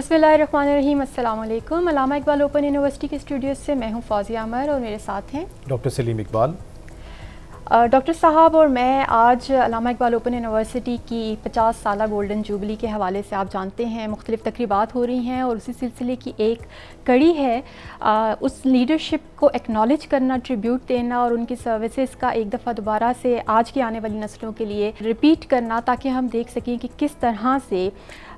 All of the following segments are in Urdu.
بسم اللہ الرحمن الرحیم. السلام علیکم. علامہ اقبال اوپن یونیورسٹی کے اسٹوڈیو سے میں ہوں فوزیہ عمر اور میرے ساتھ ہیں ڈاکٹر سلیم اقبال. ڈاکٹر صاحب اور میں آج علامہ اقبال اوپن یونیورسٹی کی 50 سالہ گولڈن جوبلی کے حوالے سے آپ جانتے ہیں مختلف تقریبات ہو رہی ہیں اور اسی سلسلے کی ایک کڑی ہے اس لیڈرشپ کو ایکنالج کرنا, ٹریبیوٹ دینا اور ان کی سروسز کا ایک دفعہ دوبارہ سے آج کی آنے والی نسلوں کے لیے ریپیٹ کرنا, تاکہ ہم دیکھ سکیں کہ کس طرح سے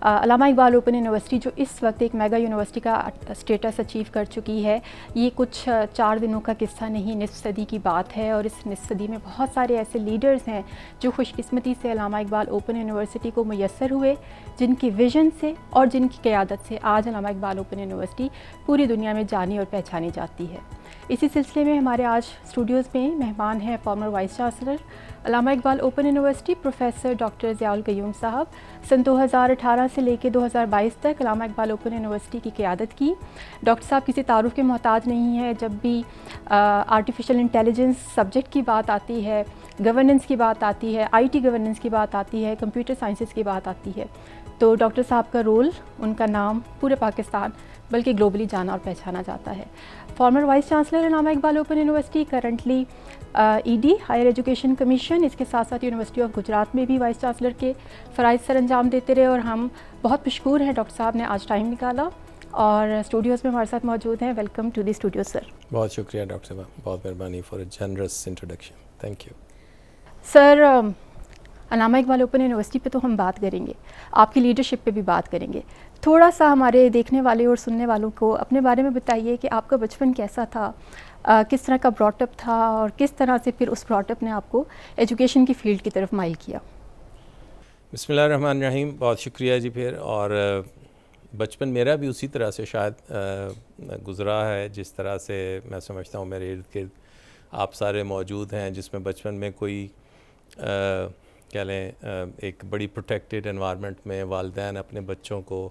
علامہ اقبال اوپن یونیورسٹی جو اس وقت ایک میگا یونیورسٹی کا اسٹیٹس اچیو کر چکی ہے, یہ کچھ 4 دنوں کا قصہ نہیں, نصف صدی کی بات ہے. اور اس نصف صدی میں بہت سارے ایسے لیڈرز ہیں جو خوش قسمتی سے علامہ اقبال اوپن یونیورسٹی کو میسر ہوئے, جن کی ویژن سے اور جن کی قیادت سے آج علامہ اقبال اوپن یونیورسٹی پوری دنیا میں جانی اور پہچانی جاتی ہے. اسی سلسلے میں ہمارے آج اسٹوڈیوز میں مہمان ہیں farmer vice chancellor Allama Iqbal open university professor doctor Zia ul-Qayyum صاحب. سن 2018 سے لے کے 2022 تک علامہ اقبال اوپن یونیورسٹی کی قیادت کی. ڈاکٹر صاحب کسی تعارف کے محتاج نہیں ہیں. جب بھی آرٹیفیشل انٹیلیجنس سبجیکٹ کی بات آتی ہے, گورننس کی بات آتی ہے, آئی ٹی گورننس کی بات آتی ہے, کمپیوٹر سائنسز کی بات آتی ہے, تو ڈاکٹر صاحب کا رول, ان کا نام پورے پاکستان بلکہ گلوبلی جانا اور پہچانا جاتا ہے. Farmer vice chancellor Allama Iqbal open university, currently E D higher education commission, اس کے ساتھ ساتھ یونیورسٹی آف گجرات میں بھی وائس چانسلر کے فرائض سر انجام دیتے رہے. اور ہم بہت مشکور ہیں ڈاکٹر صاحب نے آج ٹائم نکالا اور اسٹوڈیوز میں ہمارے ساتھ موجود ہیں. ویلکم ٹو دی اسٹوڈیو سر. بہت شکریہ ڈاکٹر صاحب, بہت مہربانی for a generous introduction. Thank you sir. Allama Iqbal open university پہ تو ہم بات کریں گے, آپ کی لیڈرشپ پہ بھی بات کریں گے. تھوڑا سا ہمارے دیکھنے والے اور سننے والوں کو اپنے بارے میں بتائیے کہ آپ کا بچپن کیسا تھا, کس طرح کا براٹ اپ تھا اور کس طرح سے پھر اس براٹ اپ نے آپ کو ایجوکیشن کی فیلڈ کی طرف مائل کیا. بسم اللہ الرحمن الرحیم. بہت شکریہ جی. پھر اور بچپن میرا بھی اسی طرح سے شاید گزرا ہے جس طرح سے میں سمجھتا ہوں میرے ارد گرد آپ سارے موجود ہیں, جس میں بچپن میں کوئی کہہ لیں ایک بڑی پروٹیکٹڈ انوائرمنٹ میں والدین اپنے بچوں کو,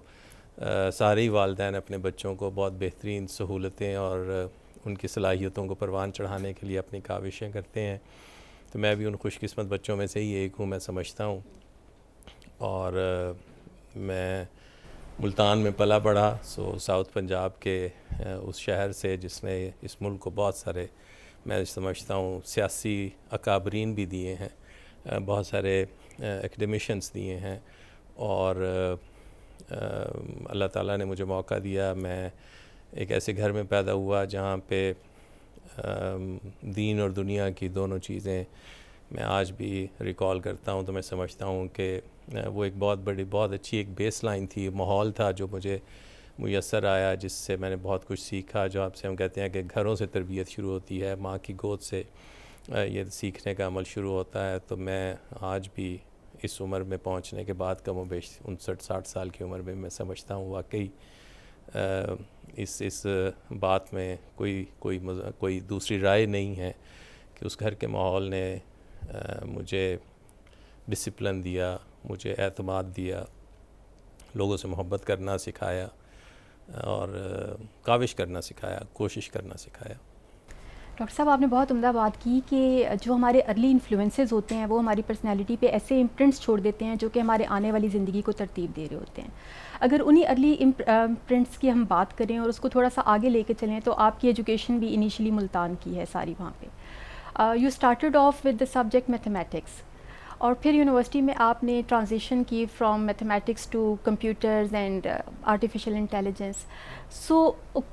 سارے ہی والدین اپنے بچوں کو بہت بہترین سہولتیں اور ان کی صلاحیتوں کو پروان چڑھانے کے لیے اپنی کاوشیں کرتے ہیں. تو میں بھی ان خوش قسمت بچوں میں سے ہی ایک ہوں, میں سمجھتا ہوں. اور میں ملتان میں پلا بڑھا, ساؤتھ پنجاب کے اس شہر سے جس نے اس ملک کو بہت سارے, میں سمجھتا ہوں, سیاسی اکابرین بھی دیے ہیں, بہت سارے ایکڈیمیشنز دیے ہیں. اور اللہ تعالیٰ نے مجھے موقع دیا, میں ایک ایسے گھر میں پیدا ہوا جہاں پہ دین اور دنیا کی دونوں چیزیں میں آج بھی ریکال کرتا ہوں. تو میں سمجھتا ہوں کہ وہ ایک بہت اچھی ایک بیس لائن تھی, ماحول تھا جو مجھے میسر آیا, جس سے میں نے بہت کچھ سیکھا. جو آپ سے ہم کہتے ہیں کہ گھروں سے تربیت شروع ہوتی ہے, ماں کی گود سے یہ سیکھنے کا عمل شروع ہوتا ہے. تو میں آج بھی اس عمر میں پہنچنے کے بعد کم و بیش 59-60 سال کی عمر میں سمجھتا ہوں واقعی اس بات میں کوئی دوسری رائے نہیں ہے کہ اس گھر کے ماحول نے مجھے ڈسپلن دیا, مجھے اعتماد دیا, لوگوں سے محبت کرنا سکھایا اور کاوش کرنا سکھایا, کوشش کرنا سکھایا. ڈاکٹر صاحب آپ نے بہت عمدہ بات کی کہ جو ہمارے ارلی انفلوئنسز ہوتے ہیں وہ ہماری پرسنالٹی پہ ایسے امپرنٹس چھوڑ دیتے ہیں جو کہ ہمارے آنے والی زندگی کو ترتیب دے رہے ہوتے ہیں. اگر انہی ارلی امپرنٹس کی ہم بات کریں اور اس کو تھوڑا سا آگے لے کے چلیں, تو آپ کی ایجوکیشن بھی انیشلی ملتان کی ہے ساری وہاں پہ. You started off with the subject mathematics, اور پھر یونیورسٹی میں آپ نے ٹرانزیشن کی from mathematics to computers and artificial intelligence. So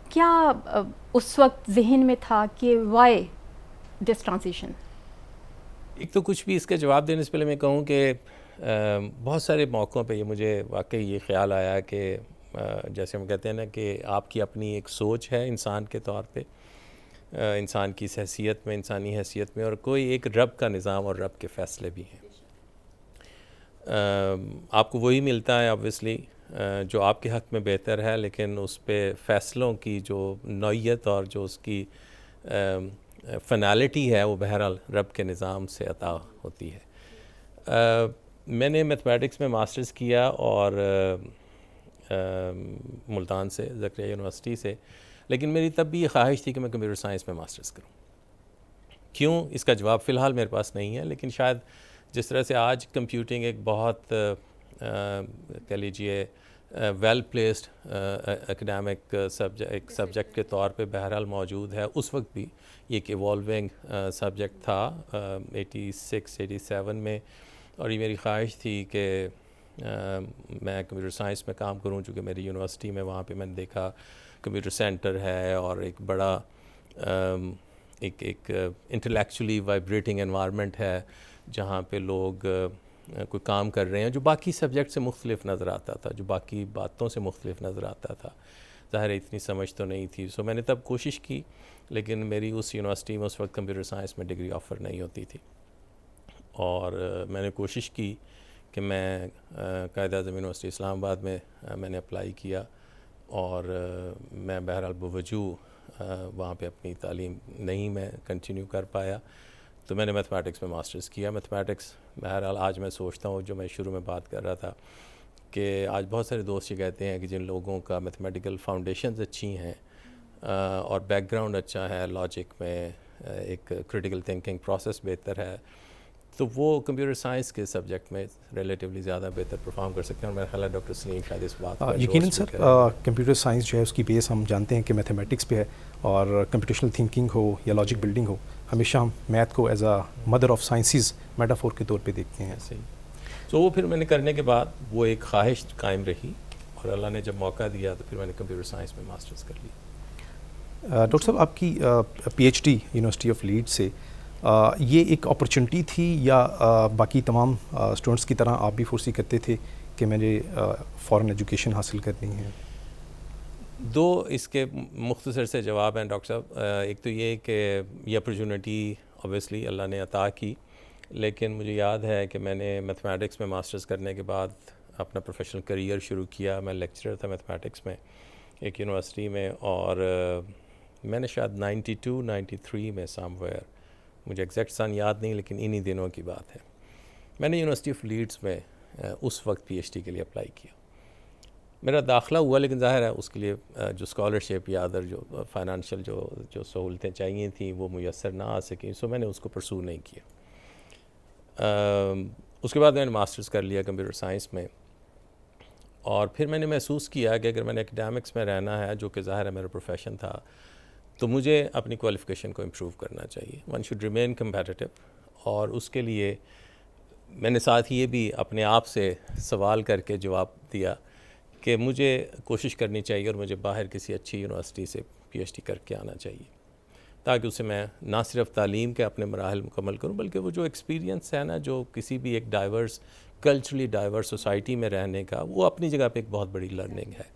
کیا اس وقت ذہن میں تھا کہ وائی دس ٹرانزیشن؟ ایک تو کچھ بھی اس کا جواب دینے سے پہلے میں کہوں کہ بہت سارے موقعوں پہ یہ مجھے واقعی یہ خیال آیا کہ جیسے ہم کہتے ہیں نا کہ آپ کی اپنی ایک سوچ ہے انسان کے طور پہ, انسان کی حیثیت میں, انسانی حیثیت میں, اور کوئی ایک رب کا نظام اور رب کے فیصلے بھی ہیں. آپ کو وہی ملتا ہے آبویسلی جو آپ کے حق میں بہتر ہے, لیکن اس پہ فیصلوں کی جو نوعیت اور جو اس کی فنالٹی ہے وہ بہرحال رب کے نظام سے عطا ہوتی ہے. میں نے میتھمیٹکس میں ماسٹرز کیا اور ملتان سے, زکریا یونیورسٹی سے, لیکن میری تب بھی یہ خواہش تھی کہ میں کمپیوٹر سائنس میں ماسٹرز کروں. کیوں, اس کا جواب فی الحال میرے پاس نہیں ہے, لیکن شاید جس طرح سے آج کمپیوٹنگ ایک بہت کہہ لیجئے ویل پلیسڈ اکیڈیمک سبجیکٹ کے طور پہ بہرحال موجود ہے. اس وقت بھی یہ ایک ایوالونگ سبجیکٹ تھا 86-87 میں, اور یہ میری خواہش تھی کہ میں کمپیوٹر سائنس میں کام کروں, چونکہ میری یونیورسٹی میں وہاں پہ میں نے دیکھا کمپیوٹر سینٹر ہے اور ایک بڑا ایک انٹلیکچولی وائبریٹنگ انوائرمنٹ ہے جہاں پہ لوگ کوئی کام کر رہے ہیں جو باقی سبجیکٹ سے مختلف نظر آتا تھا, جو باقی باتوں سے مختلف نظر آتا تھا. ظاہر اتنی سمجھ تو نہیں تھی, سو میں نے تب کوشش کی, لیکن میری اس یونیورسٹی میں اس وقت کمپیوٹر سائنس میں ڈگری آفر نہیں ہوتی تھی. اور میں نے کوشش کی کہ میں قائد اعظم یونیورسٹی اسلام آباد میں نے اپلائی کیا, اور میں بہرحال بوجوہ وہاں پہ اپنی تعلیم نہیں میں کنٹینیو کر پایا. تو میں نے میتھمیٹکس میں ماسٹرز کیا. میتھمیٹکس بہرحال آج میں سوچتا ہوں, جو میں شروع میں بات کر رہا تھا, کہ آج بہت سارے دوست یہ کہتے ہیں کہ جن لوگوں کا میتھمیٹیکل فاؤنڈیشنز اچھی ہیں اور بیک گراؤنڈ اچھا ہے, لاجک میں ایک کریٹیکل تھنکنگ پروسیس بہتر ہے, تو وہ کمپیوٹر سائنس کے سبجیکٹ میں ریلیٹیولی زیادہ بہتر پرفارم کر سکتے ہیں. اور میرا خیال ہے ڈاکٹر سلیم شاید اس بات پر یقیناً سر, کمپیوٹر سائنس جو ہے اس کی بیس ہم جانتے ہیں کہ میتھمیٹکس پہ ہے, اور کمپیوٹیشنل تھنکنگ ہو یا لاجک بلڈنگ ہو, ہمیشہ ہم میتھ کو as a mother of sciences metaphor کے طور پہ دیکھتے ہیں. صحیح. تو وہ پھر میں نے کرنے کے بعد وہ ایک خواہش قائم رہی, اور اللہ نے جب موقع دیا تو پھر میں نے کمپیوٹر سائنس میں ماسٹرز کر لی. ڈاکٹر صاحب, آپ کی P H D university of Leeds سے یہ ایک اپرچونٹی تھی یا باقی تمام اسٹوڈنٹس کی طرح آپ بھی فورسی کرتے تھے کہ میں نے فارن ایجوکیشن حاصل کرنی ہے؟ دو اس کے مختصر سے جواب ہیں ڈاکٹر صاحب. ایک تو یہ کہ یہ اپرچونٹی اوبیسلی اللہ نے عطا کی, لیکن مجھے یاد ہے کہ میں نے میتھمیٹکس میں ماسٹرز کرنے کے بعد اپنا پروفیشنل کریئر شروع کیا. میں لیکچرر تھا میتھمیٹکس میں ایک یونیورسٹی میں, اور میں نے شاید 92-93 میں سام ویئر, مجھے ایگزیکٹ سن یاد نہیں لیکن انہی دنوں کی بات ہے, میں نے یونیورسٹی آف لیڈس میں اس وقت پی ایچ ڈی کے لیے اپلائی کیا. میرا داخلہ ہوا, لیکن ظاہر ہے اس کے لیے جو اسکالرشپ یا ادر جو فائنانشیل جو سہولتیں چاہیے تھیں وہ میسر نہ آ سکیں, سو میں نے اس کو پرسو نہیں کیا. اس کے بعد میں نے ماسٹرز کر لیا کمپیوٹر سائنس میں, اور پھر میں نے محسوس کیا کہ اگر میں نے اکیڈیمکس میں رہنا ہے, جو کہ ظاہر ہے میرا پروفیشن تھا, تو مجھے اپنی کوالیفیکیشن کو امپروو کرنا چاہیے. One should remain competitive. اور اس کے لیے میں نے ساتھ یہ بھی اپنے آپ سے سوال کر کے جواب دیا کہ مجھے کوشش کرنی چاہیے اور مجھے باہر کسی اچھی یونیورسٹی سے پی ایچ ڈی کر کے آنا چاہیے, تاکہ اسے میں نہ صرف تعلیم کے اپنے مراحل مکمل کروں, بلکہ وہ جو ایکسپیرینس ہے نا, جو کسی بھی ایک ڈائیورس کلچرلی ڈائیورس سوسائٹی میں رہنے کا, وہ اپنی جگہ پہ ایک بہت بڑی لرننگ ہے.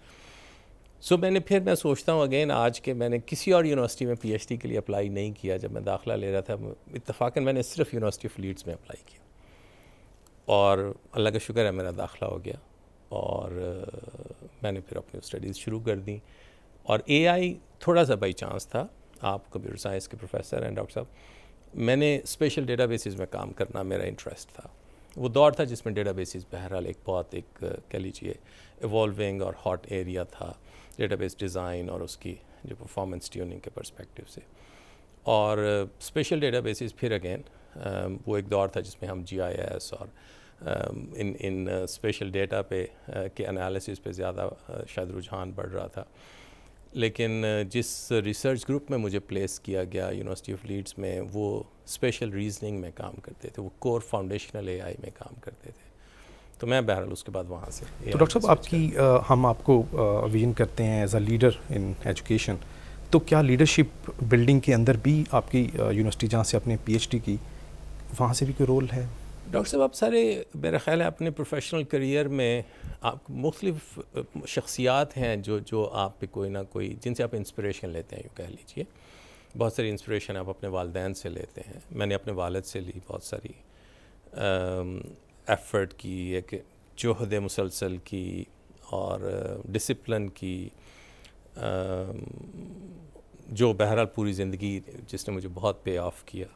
سو میں سوچتا ہوں اگین آج کہ میں نے کسی اور یونیورسٹی میں پی ایچ ڈی کے لیے اپلائی نہیں کیا. جب میں داخلہ لے رہا تھا اتفاقاً میں نے صرف یونیورسٹی آف لیڈس میں اپلائی کیا, اور اللہ کا شکر ہے میرا داخلہ ہو گیا, اور میں نے پھر اپنی اسٹڈیز شروع کر دیں. اور اے آئی تھوڑا سا بائی چانس تھا, آپ کمپیوٹر سائنس کے پروفیسر ہیں ڈاکٹر صاحب, میں نے اسپیشل ڈیٹا بیسز میں کام کرنا میرا انٹرسٹ تھا. وہ دور تھا جس میں ڈیٹا بیسز بہرحال ایک کہہ لیجیے ایوالونگ اور ہاٹ ایریا تھا, ڈیٹا بیس ڈیزائن اور اس کی جو پرفارمنس ٹیوننگ کے پرسپیکٹیو سے. اور اسپیشل ڈیٹا بیسز پھر اگین وہ ایک دور تھا جس میں ہم جی آئی ایس اور ان اسپیشل ڈیٹا پہ کے انالیسس پہ زیادہ شاید رجحان بڑھ رہا تھا. لیکن جس ریسرچ گروپ میں مجھے پلیس کیا گیا یونیورسٹی آف لیڈس میں, وہ اسپیشل ریزننگ میں کام کرتے تھے, وہ کور فاؤنڈیشنل اے آئی میں کام کرتے تھے. تو میں بہرحال اس کے بعد وہاں سے. تو ڈاکٹر صاحب, آپ کی ہم آپ کو ویژن کرتے ہیں as a leader in education, تو کیا لیڈرشپ بلڈنگ کے اندر بھی آپ کی یونیورسٹی جہاں سے اپنے پی ایچ ڈی کی, وہاں سے بھی کوئی رول ہے؟ ڈاکٹر صاحب, آپ سارے میرا خیال ہے اپنے پروفیشنل کریئر میں آپ مختلف شخصیات ہیں جو آپ پہ کوئی نہ کوئی, جن سے آپ انسپریشن لیتے ہیں, یوں کہہ لیجیے. بہت ساری انسپریشن آپ اپنے والدین سے لیتے ہیں. میں نے اپنے والد سے لی بہت ساری, ایفرٹ کی, ایک جہد مسلسل کی, اور ڈسپلن کی, جو بہرحال پوری زندگی جس نے مجھے بہت پے آف کیا.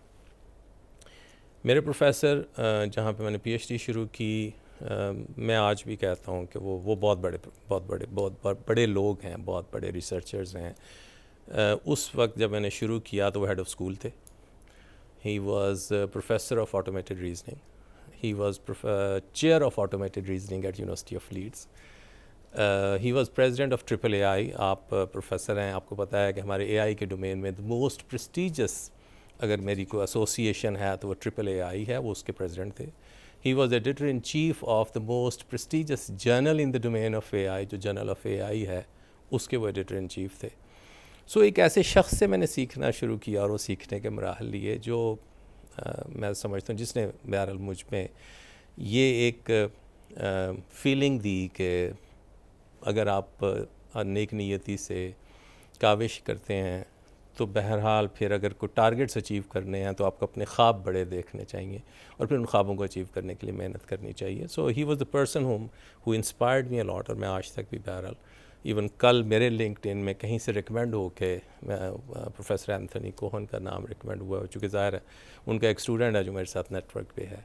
میرے پروفیسر جہاں پہ میں نے پی ایچ ڈی شروع کی, میں آج بھی کہتا ہوں کہ وہ بہت بڑے لوگ ہیں, بہت بڑے ریسرچرز ہیں. اس وقت جب میں نے شروع کیا تو وہ ہیڈ آف اسکول تھے. He was professor of automated reasoning. He was chair of automated reasoning at University of Leeds. He was president of triple A I. آپ پروفیسر ہیں, آپ کو پتہ ہے کہ ہمارے اے آئی کے ڈومین میں موسٹ پریسٹیجس اگر میری کوئی ایسوسیشن ہے تو وہ ٹرپل اے آئی ہے, وہ اس کے پریزیڈنٹ تھے. He was editor in chief of the most prestigious journal in the domain of A I, جو جرنل آف اے آئی ہے اس کے وہ ایڈیٹر ان چیف تھے. سو ایک ایسے شخص سے میں نے سیکھنا شروع کیا اور وہ سیکھنے کے مراحل لیے جو میں سمجھتا ہوں جس نے بہرحال مجھ میں یہ ایک فیلنگ دی کہ اگر آپ نیک نیتی سے کاوش کرتے ہیں تو بہرحال پھر اگر کوئی ٹارگٹس اچیو کرنے ہیں تو آپ کو اپنے خواب بڑے دیکھنے چاہیے اور پھر ان خوابوں کو اچیو کرنے کے لیے محنت کرنی چاہیے. So he was the person who inspired me a lot, اور میں آج تک بھی بہرحال ایون کل میرے لنکڈ ان میں کہیں سے ریکمینڈ ہو کے پروفیسر اینتھنی کوہن کا نام ریکمینڈ ہوا, چونکہ ظاہر ہے ان کا ایک اسٹوڈنٹ ہے جو میرے ساتھ نیٹ ورک پہ ہے.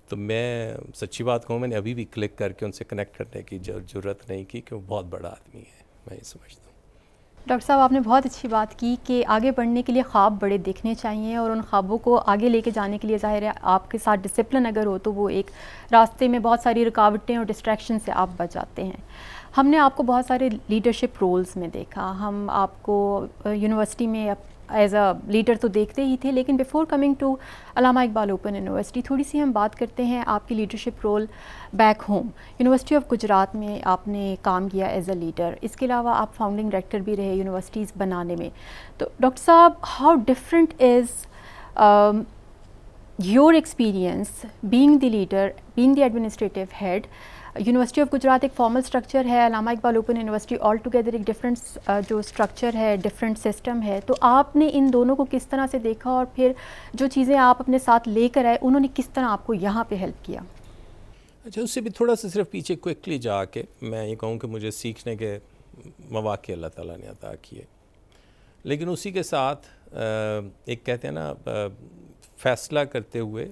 تو میں سچی بات کہوں, میں نے ابھی بھی کلک کر کے ان سے کنیکٹ کرنے کی ضرورت نہیں کی کہ وہ بہت بڑا آدمی ہے, میں یہ سمجھتا ہوں. ڈاکٹر صاحب آپ نے بہت اچھی بات کی کہ آگے بڑھنے کے لیے خواب بڑے دیکھنے چاہیے اور ان خوابوں کو آگے لے کے جانے کے لیے ظاہر ہے آپ کے ساتھ ڈسپلن اگر ہو تو وہ ایک راستے میں بہت ساری رکاوٹیں اور ڈسٹریکشن سے آپ بچ جاتے ہیں. ہم نے آپ کو بہت سارے لیڈرشپ رولز میں دیکھا, ہم آپ کو یونیورسٹی میں ایز اے لیڈر تو دیکھتے ہی تھے, لیکن before coming to Allama Iqbal open university تھوڑی سی ہم بات کرتے ہیں آپ کی leadership roll back home. University of Gujarat میں آپ نے کام کیا ایز اے لیڈر, اس کے علاوہ آپ فاؤنڈنگ ڈائریکٹر بھی رہے یونیورسٹیز بنانے میں. تو ڈاکٹر صاحب how different is your experience being the leader, being the administrative head. University of Gujrat ایک فارمل اسٹرکچر ہے, Allama Iqbal open university all together ایک ڈفرینٹ جو اسٹرکچر ہے, ڈفرینٹ سسٹم ہے. تو آپ نے ان دونوں کو کس طرح سے دیکھا اور پھر جو چیزیں آپ اپنے ساتھ لے کر آئے انہوں نے کس طرح آپ کو یہاں پہ ہیلپ کیا؟ اچھا, اس سے بھی تھوڑا سا صرف پیچھے کوئکلی جا کے میں یہ کہوں کہ مجھے سیکھنے کے مواقع اللہ تعالیٰ نے عطا کیے, لیکن اسی کے ساتھ ایک کہتے ہیں نا فیصلہ کرتے ہوئے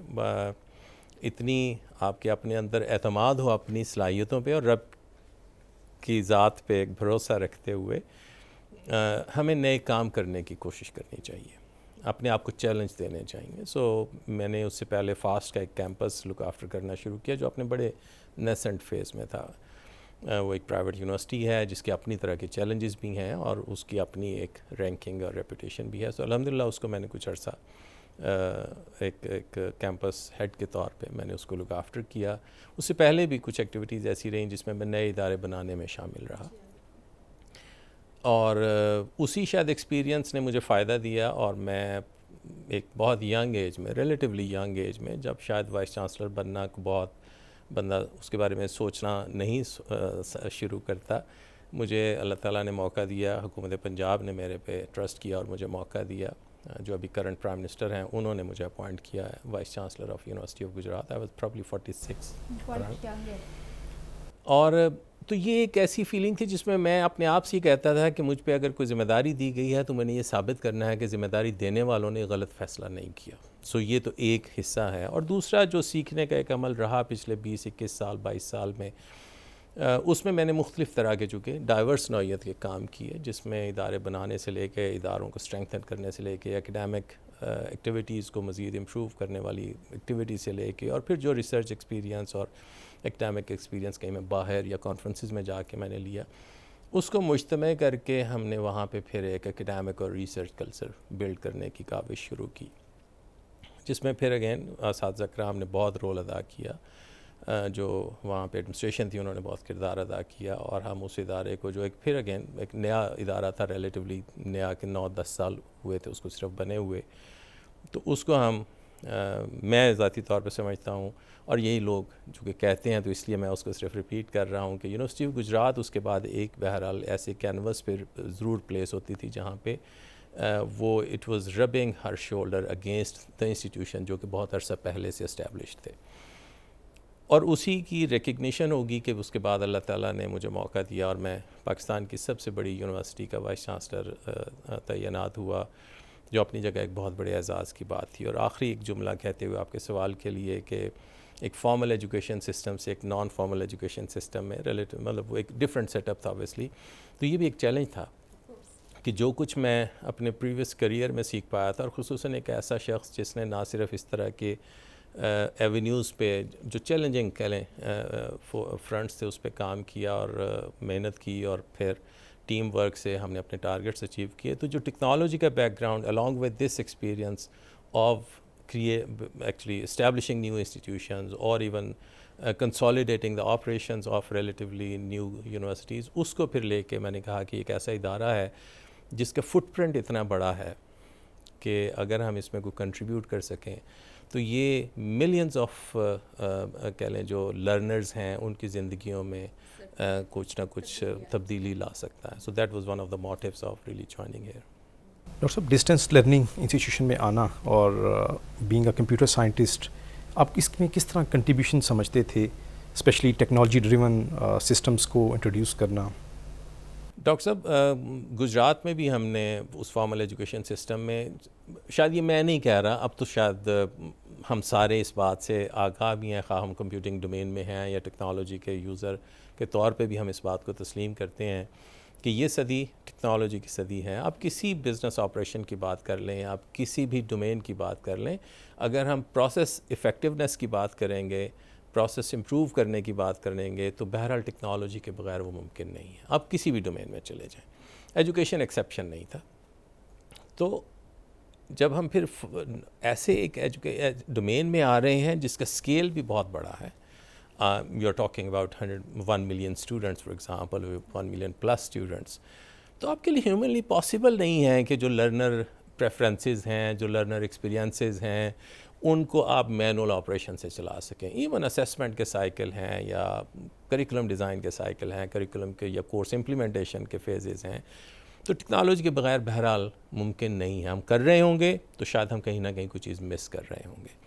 اتنی آپ کے اپنے اندر اعتماد ہو اپنی صلاحیتوں پہ اور رب کی ذات پہ ایک بھروسہ رکھتے ہوئے ہمیں نئے کام کرنے کی کوشش کرنی چاہیے, اپنے آپ کو چیلنج دینے چاہیے. سو میں نے اس سے پہلے فاسٹ کا ایک کیمپس لک آفٹر کرنا شروع کیا جو اپنے بڑے نیسنٹ فیز میں تھا. وہ ایک پرائیویٹ یونیورسٹی ہے جس کے اپنی طرح کے چیلنجز بھی ہیں اور اس کی اپنی ایک رینکنگ اور ریپوٹیشن بھی ہے. سو الحمدللہ اس کو میں نے کچھ عرصہ ایک کیمپس ہیڈ کے طور پہ میں نے اس کو لک آفٹر کیا. اس سے پہلے بھی کچھ ایکٹیویٹیز ایسی رہیں جس میں نئے ادارے بنانے میں شامل رہا, اور اسی شاید ایکسپیرینس نے مجھے فائدہ دیا. اور میں ایک بہت ینگ ایج میں, ریلیٹیولی ینگ ایج میں, جب شاید وائس چانسلر بننا کو بہت بندہ اس کے بارے میں سوچنا نہیں شروع کرتا, مجھے اللہ تعالیٰ نے موقع دیا, حکومت پنجاب نے میرے پہ ٹرسٹ کیا اور مجھے موقع دیا. جو ابھی کرنٹ پرائم منسٹر ہیں انہوں نے مجھے اپوائنٹ کیا ہے vice chancellor of university of Gujarat. I was probably 46. اور تو یہ ایک ایسی فیلنگ تھی جس میں میں اپنے آپ سے کہتا تھا کہ مجھ پہ اگر کوئی ذمہ داری دی گئی ہے تو میں نے یہ ثابت کرنا ہے کہ ذمہ داری دینے والوں نے غلط فیصلہ نہیں کیا. سو یہ تو ایک حصہ ہے. اور دوسرا جو سیکھنے کا ایک عمل رہا پچھلے 20-21 سال 22 سال میں, اس میں میں نے مختلف طرح کے چونکہ ڈائیورس نوعیت کے کام کیے, جس میں ادارے بنانے سے لے کے اداروں کو اسٹرینگتھن کرنے سے لے کے ایکڈیمک ایکٹیویٹیز کو مزید امپروو کرنے والی ایکٹیویٹی سے لے کے, اور پھر جو ریسرچ ایکسپیرینس اور ایکڈیمک ایکسپیرینس کہیں میں باہر یا کانفرنسز میں جا کے میں نے لیا, اس کو مجتمع کر کے ہم نے وہاں پہ پھر ایک ایکڈیمک اور ریسرچ کلچر بلڈ کرنے کی کاوش شروع کی, جس میں پھر اگین اساتذہ کرام نے بہت رول ادا کیا. جو وہاں پہ ایڈمنسٹریشن تھی انہوں نے بہت کردار ادا کیا, اور ہم اس ادارے کو جو ایک پھر اگین ایک نیا ادارہ تھا, ریلیٹیولی نیا کہ 9-10 سال ہوئے تھے اس کو صرف بنے ہوئے, تو اس کو ہم میں ذاتی طور پہ سمجھتا ہوں, اور یہی لوگ جو کہ کہتے ہیں تو اس لیے میں اس کو صرف ریپیٹ کر رہا ہوں کہ یونیورسٹی آف گجرات اس کے بعد ایک بہرحال ایسے کینوس پہ ضرور پلیس ہوتی تھی جہاں پہ وہ it was ربنگ Hare shoulder against the institution جو کہ بہت عرصہ پہلے سے اسٹیبلشڈ تھے. اور اسی کی ریکگنیشن ہوگی کہ اس کے بعد اللہ تعالیٰ نے مجھے موقع دیا اور میں پاکستان کی سب سے بڑی یونیورسٹی کا وائس چانسلر تعینات ہوا, جو اپنی جگہ ایک بہت بڑے اعزاز کی بات تھی. اور آخری ایک جملہ کہتے ہوئے آپ کے سوال کے لیے کہ ایک فارمل ایجوکیشن سسٹم سے ایک نان فارمل ایجوکیشن سسٹم میں ریلیٹیو مطلب وہ ایک ڈفرینٹ سیٹ اپ تھا اوبیسلی. تو یہ بھی ایک چیلنج تھا کہ جو کچھ میں اپنے پریویس کریئر میں سیکھ پایا تھا, اور خصوصاً ایک ایسا شخص جس نے نہ صرف اس طرح کے ایونیوز پہ جو چیلنجنگ کہہ لیں فرنٹس تھے اس پہ کام کیا اور محنت کی اور پھر ٹیم ورک سے ہم نے اپنے ٹارگیٹس اچیو کیے. تو جو ٹیکنالوجی کا back ground along with this experience of actually establishing new institutions or even consolidating the operations of relatively new universities, اس کو پھر لے کے میں نے کہا کہ ایک ایسا ادارہ ہے جس کا فٹ پرنٹ اتنا بڑا ہے کہ اگر ہم اس میں کوئی کنٹریبیوٹ کر سکیں تو یہ ملینز آف کہہ لیں جو لرنرز ہیں ان کی زندگیوں میں کچھ نہ کچھ تبدیلی لا سکتا ہے. So that was one of the motives of really joining here. Doctor صاحب ڈسٹینس لرننگ انسٹیٹیوشن میں آنا اور بینگ اے کمپیوٹر سائنٹسٹ آپ اس میں کس طرح کنٹریبیوشن سمجھتے تھے, اسپیشلی ٹیکنالوجی ڈریون سسٹمز کو انٹروڈیوس کرنا؟ ڈاکٹر صاحب گجرات میں بھی ہم نے اس فارمل ایجوکیشن سسٹم میں, شاید یہ میں نہیں کہہ رہا, اب تو شاید ہم سارے اس بات سے آگاہ بھی ہیں, خواہ ہم کمپیوٹنگ ڈومین میں ہیں یا ٹیکنالوجی کے یوزر کے طور پہ بھی ہم اس بات کو تسلیم کرتے ہیں کہ یہ صدی ٹیکنالوجی کی صدی ہے. آپ کسی بزنس آپریشن کی بات کر لیں, آپ کسی بھی ڈومین کی بات کر لیں, اگر ہم پروسیس ایفیکٹونیس کی بات کریں گے, پروسیس امپروو کرنے کی بات کریں گے, تو بہرحال ٹیکنالوجی کے بغیر وہ ممکن نہیں ہے. آپ کسی بھی ڈومین میں چلے جائیں, ایجوکیشن ایکسیپشن نہیں تھا. تو جب ہم پھر ایسے ایک ڈومین میں آ رہے ہیں جس کا اسکیل بھی بہت بڑا ہے, you are talking about 1 million students for example, 1 million plus students, تو آپ کے لیے ہیومنلی پاسبل نہیں ہے کہ جو لرنر پریفرنسز ہیں, جو لرنر ایکسپیرینسز ہیں, ان کو آپ مینول آپریشن سے چلا سکیں. ایون اسیسمنٹ کے سائیکل ہیں یا کریکولم ڈیزائن کے سائیکل ہیں, کریکولم کے یا کورس امپلیمنٹیشن کے فیزز ہیں, تو ٹیکنالوجی کے بغیر بہرحال ممکن نہیں ہے. ہم کر رہے ہوں گے تو شاید ہم کہیں نہ کہیں کوئی چیز مس کر رہے ہوں گے.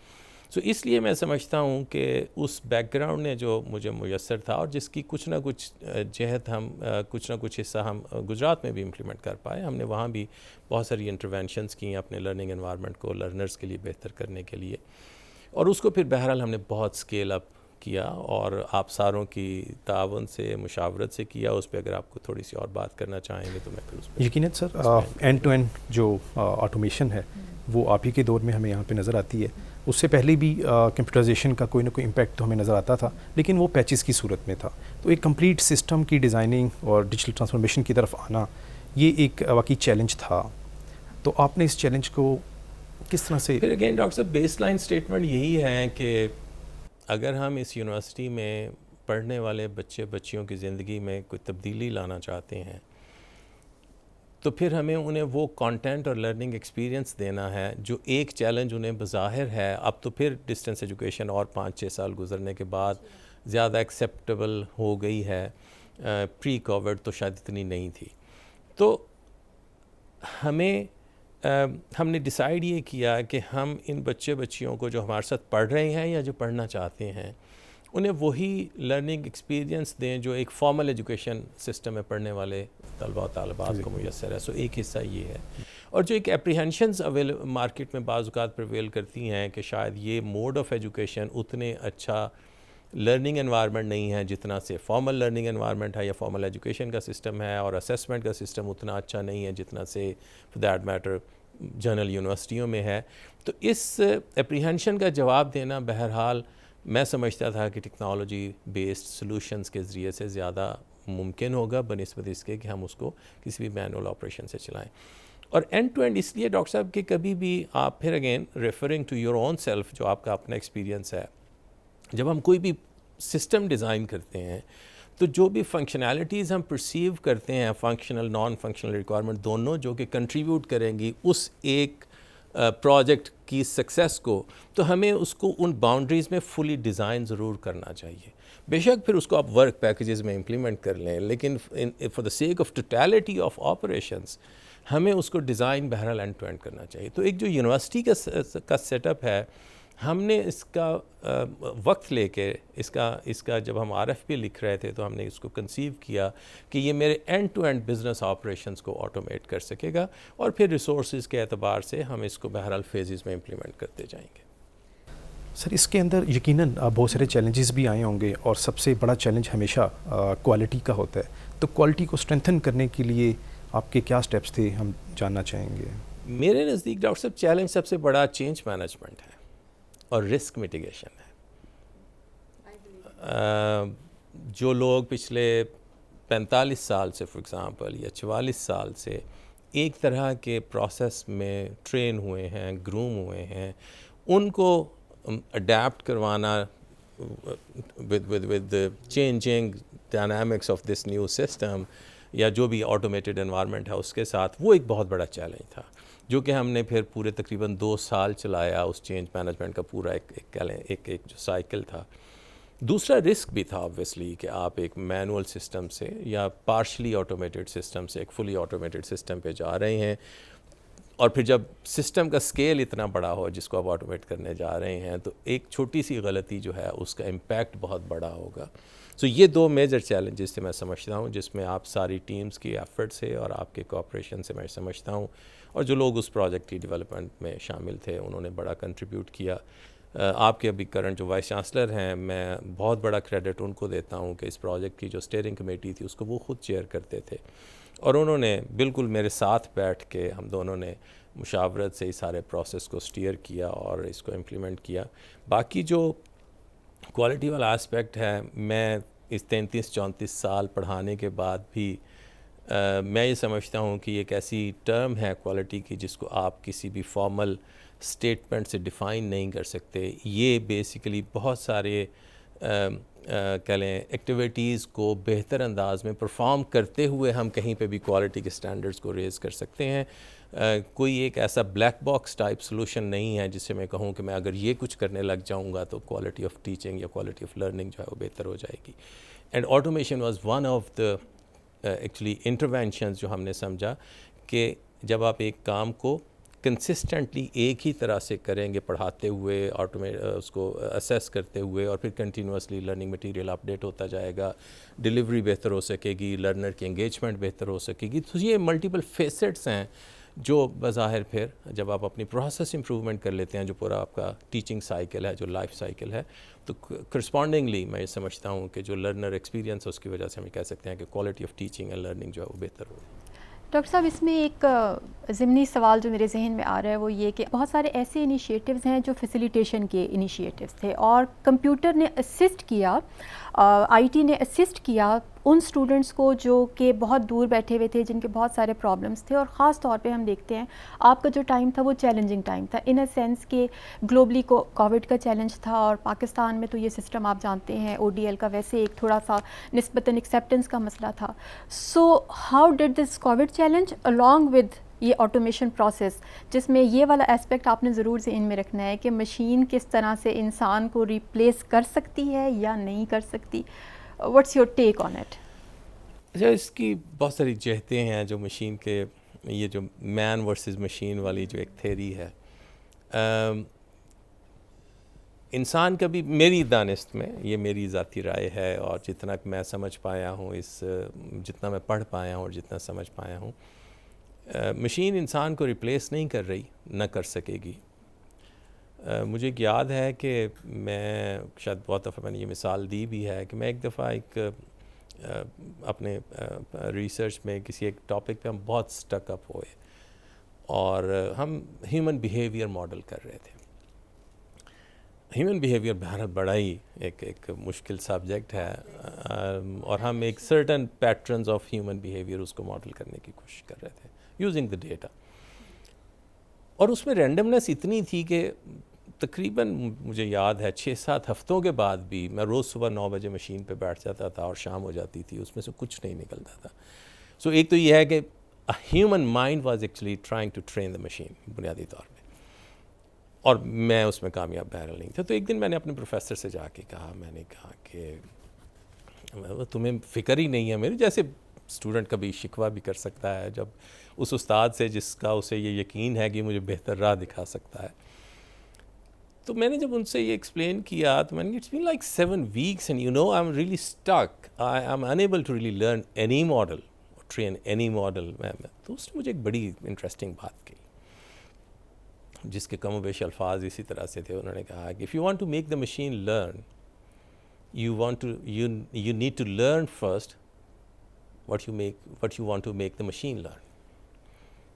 سو اس لیے میں سمجھتا ہوں کہ اس بیک گراؤنڈ نے جو مجھے میسر تھا اور جس کی کچھ نہ کچھ جہت ہم کچھ نہ کچھ حصہ ہم گجرات میں بھی امپلیمنٹ کر پائے. ہم نے وہاں بھی بہت ساری انٹرونشنز کی اپنے لرننگ انوائرمنٹ کو لرنرز کے لیے بہتر کرنے کے لیے, اور اس کو پھر بہرحال ہم نے بہت اسکیل اپ کیا اور آپ ساروں کی تعاون سے, مشاورت سے کیا. اس پہ اگر آپ کو تھوڑی سی اور بات کرنا چاہیں گے تو میں پھر اس پہ. یقیناً سر, اینڈ ٹو اینڈ جو آٹومیشن ہے وہ آپ ہی کے دور میں ہمیں یہاں پہ نظر آتی ہے. اس سے پہلے بھی کمپیوٹرائزیشن کا کوئی نہ کوئی امپیکٹ تو ہمیں نظر آتا تھا, لیکن وہ پیچز کی صورت میں تھا. تو ایک کمپلیٹ سسٹم کی ڈیزائننگ اور ڈیجیٹل ٹرانسفارمیشن کی طرف آنا یہ ایک واقعی چیلنج تھا. تو آپ نے اس چیلنج کو کس طرح سے؟ پھر اگین ڈاکٹر صاحب بیس لائن اسٹیٹمنٹ یہی ہے کہ اگر ہم اس یونیورسٹی میں پڑھنے والے بچیوں کی زندگی میں کوئی تبدیلی لانا چاہتے ہیں تو پھر ہمیں انہیں وہ کانٹینٹ اور لرننگ ایکسپیرینس دینا ہے جو ایک چیلنج انہیں بظاہر ہے. اب تو پھر ڈسٹینس ایجوکیشن اور 5-6 سال گزرنے کے بعد زیادہ ایکسیپٹیبل ہو گئی ہے, پری کووڈ تو شاید اتنی نہیں تھی. تو ہم نے ڈیسائیڈ یہ کیا کہ ہم ان بچیوں کو جو ہمارے ساتھ پڑھ رہے ہیں یا جو پڑھنا چاہتے ہیں انہیں وہی لرننگ ایکسپیرینس دیں جو ایک فارمل ایجوکیشن سسٹم میں پڑھنے والے طلباء و طالبات کو میسر ہے. سو ایک حصہ یہ ہے, اور جو ایک اپریہنشنز مارکیٹ میں بعض اوقات پریویل کرتی ہیں کہ شاید یہ موڈ آف ایجوکیشن اتنے اچھا لرننگ انوائرمنٹ نہیں ہے جتنا سے فارمل لرننگ انوائرمنٹ ہے یا فارمل ایجوکیشن کا سسٹم ہے, اور اسیسمنٹ کا سسٹم اتنا اچھا نہیں ہے جتنا سے فار دیٹ میٹر جنرل یونیورسٹیوں میں ہے. تو اس اپریہنشن کا جواب دینا بہرحال میں سمجھتا تھا کہ ٹیکنالوجی بیسڈ سلوشنز کے ذریعے سے زیادہ ممکن ہوگا بنسبت اس کے کہ ہم اس کو کسی بھی مینول آپریشن سے چلائیں. اور اینڈ ٹو اینڈ اس لیے ڈاکٹر صاحب کہ کبھی بھی آپ پھر again referring to your own self, جو آپ کا اپنا ایکسپیرینس ہے, جب ہم کوئی بھی سسٹم ڈیزائن کرتے ہیں تو جو بھی فنکشنالٹیز ہم پرسیو کرتے ہیں, فنکشنل نان فنکشنل ریکوائرمنٹ دونوں جو کہ کنٹریبیوٹ کریں گی اس ایک پروجیکٹ کی سکسیس کو, تو ہمیں اس کو ان باؤنڈریز میں فلی ڈیزائن ضرور کرنا چاہیے. بے شک پھر اس کو آپ ورک پیکیجز میں امپلیمنٹ کر لیں, لیکن for the sake of totality of operations ہمیں اس کو ڈیزائن بہرحال اینڈ ٹو اینڈ کرنا چاہیے. تو ایک جو یونیورسٹی کا سیٹ اپ ہے, ہم نے اس کا وقت لے کے اس کا جب ہم RFP لکھ رہے تھے تو ہم نے اس کو کنسیو کیا کہ یہ میرے end to end business operations کو آٹومیٹ کر سکے گا, اور پھر ریسورسز کے اعتبار سے ہم اس کو بہرحال فیزز میں امپلیمنٹ کرتے جائیں گے. سر اس کے اندر یقیناً بہت سارے چیلنجز بھی آئے ہوں گے, اور سب سے بڑا چیلنج ہمیشہ کوالٹی کا ہوتا ہے. تو کوالٹی کو اسٹرینتھن کرنے کے لیے آپ کے کیا سٹیپس تھے, ہم جاننا چاہیں گے. میرے نزدیک ڈاکٹر صاحب چیلنج سب سے بڑا چینج مینجمنٹ ہے. اور رسک میٹیگیشن ہے. جو لوگ پچھلے 45 سال سے فار ایگزامپل یا 44 سال سے ایک طرح کے پروسیس میں ٹرین ہوئے ہیں, گروم ہوئے ہیں, ان کو اڈیپٹ کروانا with the changing dynamics of this new system یا جو بھی آٹومیٹڈ انوائرمنٹ ہے اس کے ساتھ, وہ ایک بہت بڑا چیلنج تھا جو کہ ہم نے پھر پورے تقریباً 2 سال چلایا اس چینج مینجمنٹ کا پورا ایک جو سائیکل تھا. دوسرا رسک بھی تھا آبویسلی کہ آپ ایک مینول سسٹم سے یا پارشلی آٹومیٹڈ سسٹم سے ایک فلی آٹومیٹڈ سسٹم پہ جا رہے ہیں, اور پھر جب سسٹم کا اسکیل اتنا بڑا ہو جس کو آپ آٹومیٹ کرنے جا رہے ہیں تو ایک چھوٹی سی غلطی جو ہے اس کا امپیکٹ بہت بڑا ہوگا. سو یہ 2 میجر چیلنجز سے میں سمجھتا ہوں جس میں آپ ساری ٹیمز کی ایفرٹ سے اور آپ کے کوآپریشن سے میں سمجھتا ہوں, اور جو لوگ اس پروجیکٹ کی ڈیولپمنٹ میں شامل تھے انہوں نے بڑا کنٹریبیوٹ کیا. آپ کے ابھی کرنٹ جو وائس چانسلر ہیں, میں بہت بڑا کریڈٹ ان کو دیتا ہوں کہ اس پروجیکٹ کی جو اسٹیئرنگ کمیٹی تھی اس کو وہ خود چیئر کرتے تھے, اور انہوں نے بالکل میرے ساتھ بیٹھ کے ہم دونوں نے مشاورت سے اس سارے پروسیس کو اسٹیئر کیا اور اس کو امپلیمنٹ کیا. باقی جو کوالٹی والا اسپیکٹ ہے, میں اس 33-34 سال پڑھانے کے بعد بھی میں یہ سمجھتا ہوں کہ یہ ایک ایسی ٹرم ہے کوالٹی کی جس کو آپ کسی بھی فارمل اسٹیٹمنٹ سے ڈیفائن نہیں کر سکتے. یہ بیسیکلی بہت سارے کہہ لیں ایکٹیویٹیز کو بہتر انداز میں پرفارم کرتے ہوئے ہم کہیں پہ بھی کوالٹی کے سٹینڈرڈز کو ریز کر سکتے ہیں. کوئی ایک ایسا بلیک باکس ٹائپ سلوشن نہیں ہے جس سے میں کہوں کہ میں اگر یہ کچھ کرنے لگ جاؤں گا تو کوالٹی آف ٹیچنگ یا کوالٹی آف لرننگ جو ہے وہ بہتر ہو جائے گی. And automation was one of the actually interventions جو ہم نے سمجھا کہ جب آپ ایک کام کو کنسسٹنٹلی ایک ہی طرح سے کریں گے, پڑھاتے ہوئے اس کو اسیس کرتے ہوئے, اور پھر کنٹینیوسلی لرننگ مٹیریل اپڈیٹ ہوتا جائے گا, ڈیلیوری بہتر ہو سکے گی, لرنر کی انگیجمنٹ بہتر ہو سکے گی. تو یہ ملٹیپل فیسٹس ہیں جو بظاہر پھر جب آپ اپنی پروسیس امپروومنٹ کر لیتے ہیں, جو پورا آپ کا ٹیچنگ سائیکل ہے, جو لائف سائیکل ہے, تو کرسپونڈنگلی میں یہ سمجھتا ہوں کہ جو لرنر ایکسپیرینس ہے اس کی وجہ سے ہم کہہ سکتے ہیں کہ quality of teaching and learning جو ہے وہ بہتر ہو. ڈاکٹر صاحب, اس میں ایک ضمنی سوال جو میرے ذہن میں آ رہا ہے وہ یہ کہ بہت سارے ایسے انیشیٹوز ہیں جو فیسیلیٹیشن کے انیشیٹوز تھے, اور کمپیوٹر نے اسسٹ کیا, آئی ٹی نے اسسٹ کیا ان اسٹوڈنٹس کو جو کہ بہت دور بیٹھے ہوئے تھے, جن کے بہت سارے پرابلمس تھے. اور خاص طور پہ ہم دیکھتے ہیں آپ کا جو ٹائم تھا وہ چیلنجنگ ٹائم تھا ان اے سینس کہ گلوبلی کووڈ کا چیلنج تھا, اور پاکستان میں تو یہ سسٹم آپ جانتے ہیں او ڈی ایل کا ویسے ایک تھوڑا سا نسبتاً ایکسیپٹنس کا مسئلہ تھا. So how did this Covid challenge along with یہ آٹومیشن پروسیس, جس میں یہ والا اسپیکٹ آپ نے ضرور ذہن میں رکھنا ہے کہ مشین کس طرح سے انسان کو ریپلیس کر سکتی ہے یا نہیں کر سکتی. What's your take on it? اچھا, اس کی بہت ساری جہتیں ہیں جو مشین کے, یہ جو مین ورسز مشین والی جو ایک تھیری ہے, انسان کا بھی, میری دانست میں یہ میری ذاتی رائے ہے اور جتنا میں سمجھ پایا ہوں, جتنا میں پڑھ پایا ہوں اور جتنا سمجھ پایا ہوں, مشین انسان کو ریپلیس نہیں کر رہی, نہ کر سکے گی. مجھے ایک یاد ہے کہ میں شاید بہت دفعہ میں نے یہ مثال دی بھی ہے کہ میں ایک دفعہ اپنے ریسرچ میں کسی ایک ٹاپک پہ ہم بہت سٹک اپ ہوئے اور ہم ہیومن بیہیویئر ماڈل کر رہے تھے. ہیومن بیہیویئر بہت بڑا ہی ایک مشکل سبجیکٹ ہے, اور ہم ایک certain patterns of human behaviour اس کو ماڈل کرنے کی کوشش کر رہے تھے یوزنگ دا ڈیٹا. اور اس میں رینڈمنس اتنی تھی کہ تقریباً مجھے یاد ہے 6-7 ہفتوں کے بعد بھی میں روز صبح 9 بجے مشین پہ بیٹھ جاتا تھا اور شام ہو جاتی تھی, اس میں سے کچھ نہیں نکلتا تھا. سو ایک تو یہ ہے کہ human mind was actually trying to train the machine بنیادی طور پہ, اور میں اس میں کامیاب بہرحال نہیں تھا. تو ایک دن میں نے اپنے پروفیسر سے جا کے کہا, میں نے کہا کہ تمہیں فکر ہی نہیں ہے میرے جیسے اسٹوڈنٹ کبھی شکوہ بھی کر سکتا ہے جب اس استاد سے جس کا اسے یہ یقین ہے کہ مجھے بہتر راہ دکھا سکتا ہے. تو میں نے جب ان سے یہ ایکسپلین کیا تو میں نے it's been like 7 weeks and you know I'm really stuck. I'm unable to really learn any model or train any model. تو اس نے مجھے ایک بڑی انٹرسٹنگ بات کہی جس کے کم و بیش الفاظ اسی طرح سے تھے. انہوں نے کہا کہ if you want to make the machine learn, you need to learn first what you want to make the machine learn.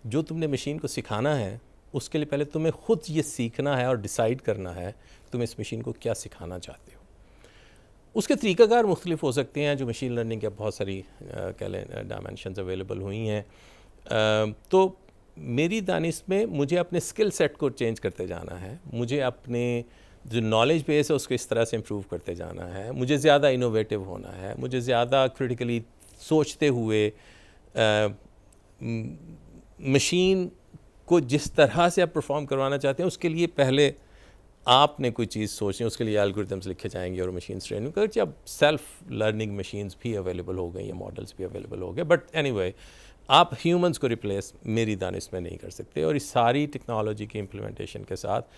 جو تم نے مشین کو سکھانا ہے اس کے لیے پہلے تمہیں خود یہ سیکھنا ہے اور ڈیسائیڈ کرنا ہے کہ تم اس مشین کو کیا سکھانا چاہتے ہو. اس کے طریقہ کار مختلف ہو سکتے ہیں. جو مشین لرننگ کے بہت ساری کہہ لیں ڈائمینشنز اویلیبل ہوئی ہیں. تو میری دانش میں مجھے اپنے اسکل سیٹ کو چینج کرتے جانا ہے, مجھے اپنے جو نالج بیس ہے اس کو اس طرح سے امپروو کرتے جانا ہے, مجھے زیادہ انوویٹو ہونا ہے, مجھے زیادہ کریٹیکلی سوچتے ہوئے مشین کو جس طرح سے آپ پرفارم کروانا چاہتے ہیں اس کے لیے پہلے آپ نے کوئی چیز سوچنی, اس کے لیے الگوریتمس لکھے جائیں گے اور مشینس ٹریننگ کر. جب سیلف لرننگ مشینز بھی اویلیبل ہو گئی یا ماڈلس بھی اویلیبل ہو گئے, بٹ اینی وے آپ ہیومنس کو ریپلیس میری دانش میں نہیں کر سکتے. اور اس ساری ٹیکنالوجی کی امپلیمنٹیشن کے ساتھ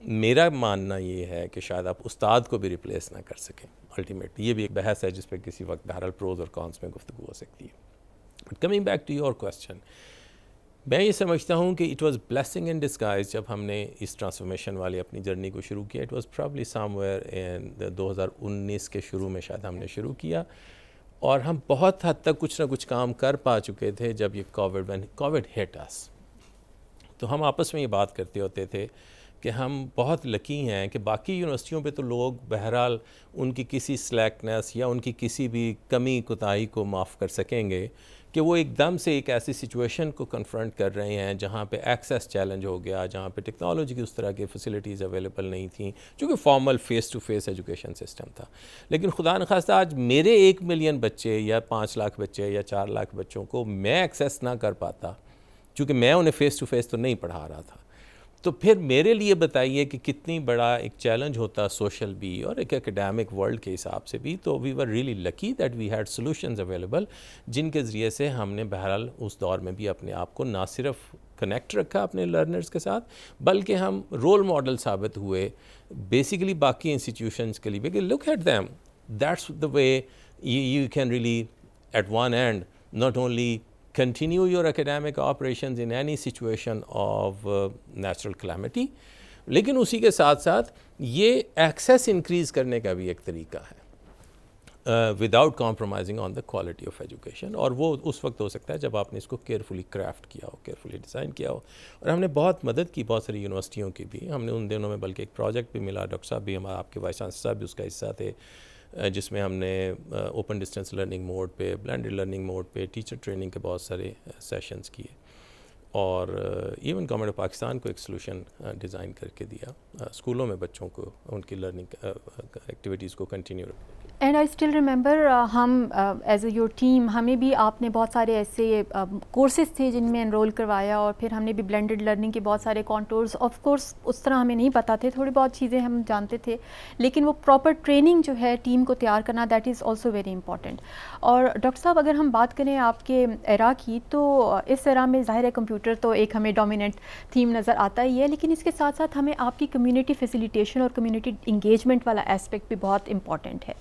میرا ماننا یہ ہے کہ شاید آپ استاد کو بھی ریپلیس نہ کر سکیں الٹیمیٹلی. یہ بھی ایک بحث ہے جس پہ کسی وقت بہرحال پروز اور کانس میں گفتگو ہو سکتی ہے. But coming back to your question, میں یہ سمجھتا ہوں کہ it was blessing in disguise جب ہم نے اس ٹرانسفارمیشن والی اپنی جرنی کو شروع کیا. It was probably somewhere in 2019 کے شروع میں شاید ہم نے شروع کیا, اور ہم بہت حد تک کچھ نہ کچھ کام کر پا چکے تھے جب یہ کووڈ ہٹ اس. تو ہم آپس میں یہ بات کرتے ہوتے تھے کہ ہم بہت لکی ہیں کہ باقی یونیورسٹیوں پہ تو لوگ بہرحال ان کی کسی سلیکنس یا ان کی کسی بھی کمی کوتاہی کو معاف کر سکیں گے کہ وہ ایک دم سے ایک ایسی سچویشن کو کنفرنٹ کر رہے ہیں جہاں پہ ایکسیس چیلنج ہو گیا, جہاں پہ ٹیکنالوجی کی اس طرح کی فیسلٹیز اویلیبل نہیں تھیں, چونکہ formal face to face education system تھا. لیکن خدا نخواستہ آج میرے 1 ملین بچے یا 5 لاکھ بچے یا 4 لاکھ بچوں کو میں ایکسیس نہ کر پاتا, چونکہ میں انہیں فیس ٹو فیس تو نہیں پڑھا رہا تھا, تو پھر میرے لیے بتائیے کہ کتنی بڑا ایک چیلنج ہوتا سوشل بھی اور ایک اکیڈیمک ورلڈ کے حساب سے بھی. تو we were really lucky that we had solutions available جن کے ذریعے سے ہم نے بہرحال اس دور میں بھی اپنے آپ کو نہ صرف کنیکٹ رکھا اپنے لرنرز کے ساتھ, بلکہ ہم رول ماڈل ثابت ہوئے بیسیکلی باقی انسٹیٹیوشنز کے لیے کہ look at them, that's the way you can really at one and not only continue your academic operations in any situation of natural calamity, لیکن اسی کے ساتھ ساتھ یہ ایکسیس انکریز کرنے کا بھی ایک طریقہ ہے without compromising on the quality of education. اور وہ اس وقت ہو سکتا ہے جب آپ نے اس کو کیئرفلی کرافٹ کیا ہو, کیئرفلی ڈیزائن کیا ہو. اور ہم نے بہت مدد کی بہت ساری یونیورسٹیوں کی بھی. ہم نے ان دنوں میں بلکہ ایک پروجیکٹ بھی ملا, ڈاکٹر صاحب بھی ہمارا, آپ کے وائس چانسلر صاحب بھی اس کا حصہ تھے, جس میں ہم نے اوپن ڈسٹینس لرننگ موڈ پہ, بلینڈڈ لرننگ موڈ پہ ٹیچر ٹریننگ کے بہت سارے سیشنز کیے, اور ایون گورنمنٹ آف پاکستان کو ایک سلوشن ڈیزائن کر کے دیا اسکولوں میں بچوں کو ان کی لرننگ ایکٹیویٹیز کو کنٹینیو رکھنے. اینڈ آئی اسٹل ریمبر ہم ایز اے یور ٹیم ہمیں بھی آپ نے بہت سارے ایسے کورسز تھے جن میں انرول کروایا, اور پھر ہم نے بھی بلینڈڈ لرننگ کے بہت سارے کانٹورز آف کورس اس طرح ہمیں نہیں پتہ تھے, تھوڑی بہت چیزیں ہم جانتے تھے, لیکن وہ پراپر ٹریننگ جو ہے ٹیم کو تیار کرنا that is also very important. اور ڈاکٹر صاحب اگر ہم بات کریں آپ کے ایرا کی, تو اس ایرا میں ظاہر ہے کمپیوٹر تو ایک ہمیں ڈومیننٹ تھیم نظر آتا ہی ہے, لیکن اس کے ساتھ ساتھ ہمیں آپ کی کمیونٹی فیسیلیٹیشن اور کمیونٹی انگیجمنٹ والا اسپیکٹ بھی بہت امپورٹنٹ ہے.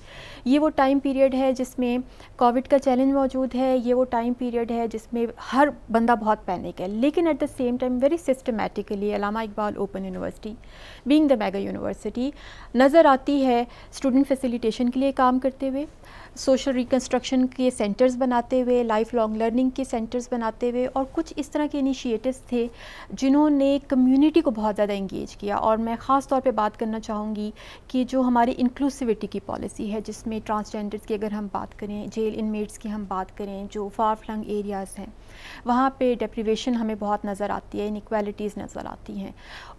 یہ وہ ٹائم پیریڈ ہے جس میں کووڈ کا چیلنج موجود ہے, یہ وہ ٹائم پیریڈ ہے جس میں ہر بندہ بہت پینک ہے, لیکن at the same time very systematically Allama Iqbal open University being the mega university نظر آتی ہے اسٹوڈنٹ فیسیلیٹیشن کے لیے کام کرتے ہوئے, سوشل ریکنسٹرکشن کے سینٹرز بناتے ہوئے, لائف لانگ لرننگ کے سینٹرز بناتے ہوئے, اور کچھ اس طرح کے انیشیٹوز تھے جنہوں نے کمیونٹی کو بہت زیادہ انگیج کیا. اور میں خاص طور پہ بات کرنا چاہوں گی کہ جو ہماری انکلوسیوٹی کی پالیسی ہے, جس میں ٹرانسجینڈرز کی اگر ہم بات کریں, جیل انمیٹس کی ہم بات کریں, جو فار فلنگ ایریاز ہیں وہاں پہ ڈیپریویشن ہمیں بہت نظر آتی ہے, انیکویلٹیز نظر آتی ہیں,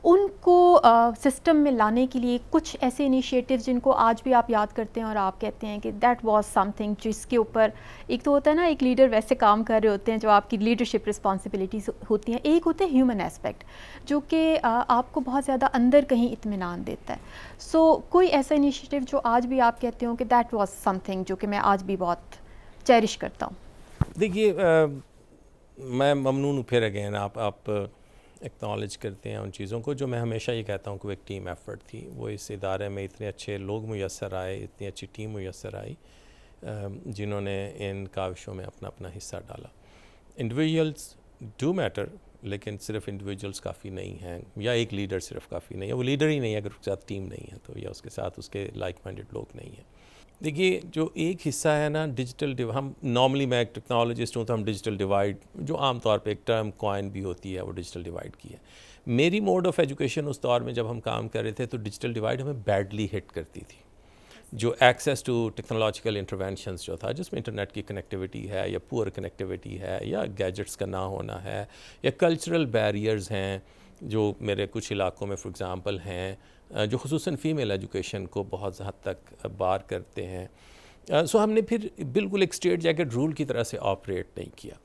ان کو سسٹم میں لانے کے لیے کچھ ایسے انیشیٹوز جن کو آج بھی آپ یاد کرتے ہیں اور آپ کہتے ہیں کہ دیٹ واز سم تھنگ, جس کے اوپر ایک تو ہوتا ہے نا ایک لیڈر ویسے کام کر رہے ہوتے ہیں جو آپ کی لیڈرشپ رسپانسبلٹیز ہوتی ہیں, ایک ہوتے ہیں ہیومن اسپیکٹ جو کہ آپ کو بہت زیادہ اندر کہیں اطمینان دیتا ہے. سو کوئی ایسا انیشیٹو جو آج بھی آپ کہتے ہوں کہ دیٹ واز سم تھنگ جو کہ میں آج بھی بہت چیرش کرتا ہوں. دیکھیے میں ممنون ہوں پھر اگین آپ ایکنالج کرتے ہیں ان چیزوں کو جو میں ہمیشہ یہ کہتا ہوں کہ وہ ایک ٹیم ایفرٹ تھی. وہ اس ادارے میں اتنے اچھے لوگ میسر آئے, اتنی اچھی ٹیم میسر آئی جنہوں نے ان کاوشوں میں اپنا اپنا حصہ ڈالا. انڈیویجولس ڈو میٹر, لیکن صرف انڈیویجولس کافی نہیں ہیں, یا ایک لیڈر صرف کافی نہیں ہے. وہ لیڈر ہی نہیں ہے اگر اس کے ساتھ ٹیم نہیں ہے تو, یا اس کے ساتھ اس کے لائک مائنڈڈ لوگ نہیں ہیں. دیکھیے جو ایک حصہ ہے نا ڈیجیٹل ہم نارملی میں ایک ٹیکنالوجسٹ ہوں تو ہم ڈیجیٹل ڈیوائڈ جو عام طور پہ ایک ٹرم کوائن بھی ہوتی ہے وہ ڈیجیٹل ڈیوائڈ کی ہے. میری موڈ آف ایجوکیشن اس دور میں جب ہم کام کر رہے تھے تو ڈیجیٹل ڈیوائڈ ہمیں بیڈلی ہٹ کرتی تھی. جو ایکسیس ٹو ٹیکنالوجیکل انٹرونشنز جو تھا جس میں انٹرنیٹ کی کنیکٹیوٹی ہے یا پور کنیکٹیوٹی ہے یا گیجٹس کا نہ ہونا ہے یا کلچرل بیریئرز ہیں جو میرے کچھ علاقوں میں فار ایگزامپل ہیں جو خصوصاً فیمیل ایجوکیشن کو بہت حد تک بار کرتے ہیں. سو ہم نے پھر بالکل ایک اسٹریٹ جیکٹ رول کی طرح سے آپریٹ نہیں کیا.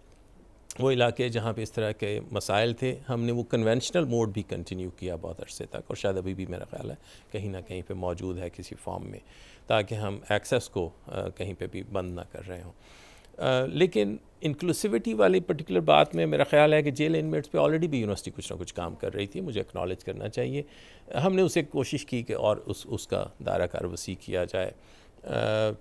وہ علاقے جہاں پہ اس طرح کے مسائل تھے ہم نے وہ کنونشنل موڈ بھی کنٹینیو کیا بہت عرصے تک, اور شاید ابھی بھی میرا خیال ہے کہیں نہ کہیں پہ موجود ہے کسی فارم میں, تاکہ ہم ایکسیس کو کہیں پہ بھی بند نہ کر رہے ہوں. لیکن انکلوسیوٹی والی پرٹیکولر بات میں میرا خیال ہے کہ جیل انمیٹس پہ آلریڈی بھی یونیورسٹی کچھ نہ کچھ کام کر رہی تھی, مجھے اکنالج کرنا چاہیے. ہم نے اسے کوشش کی کہ اور اس کا دائرہ کار وسیع کیا جائے.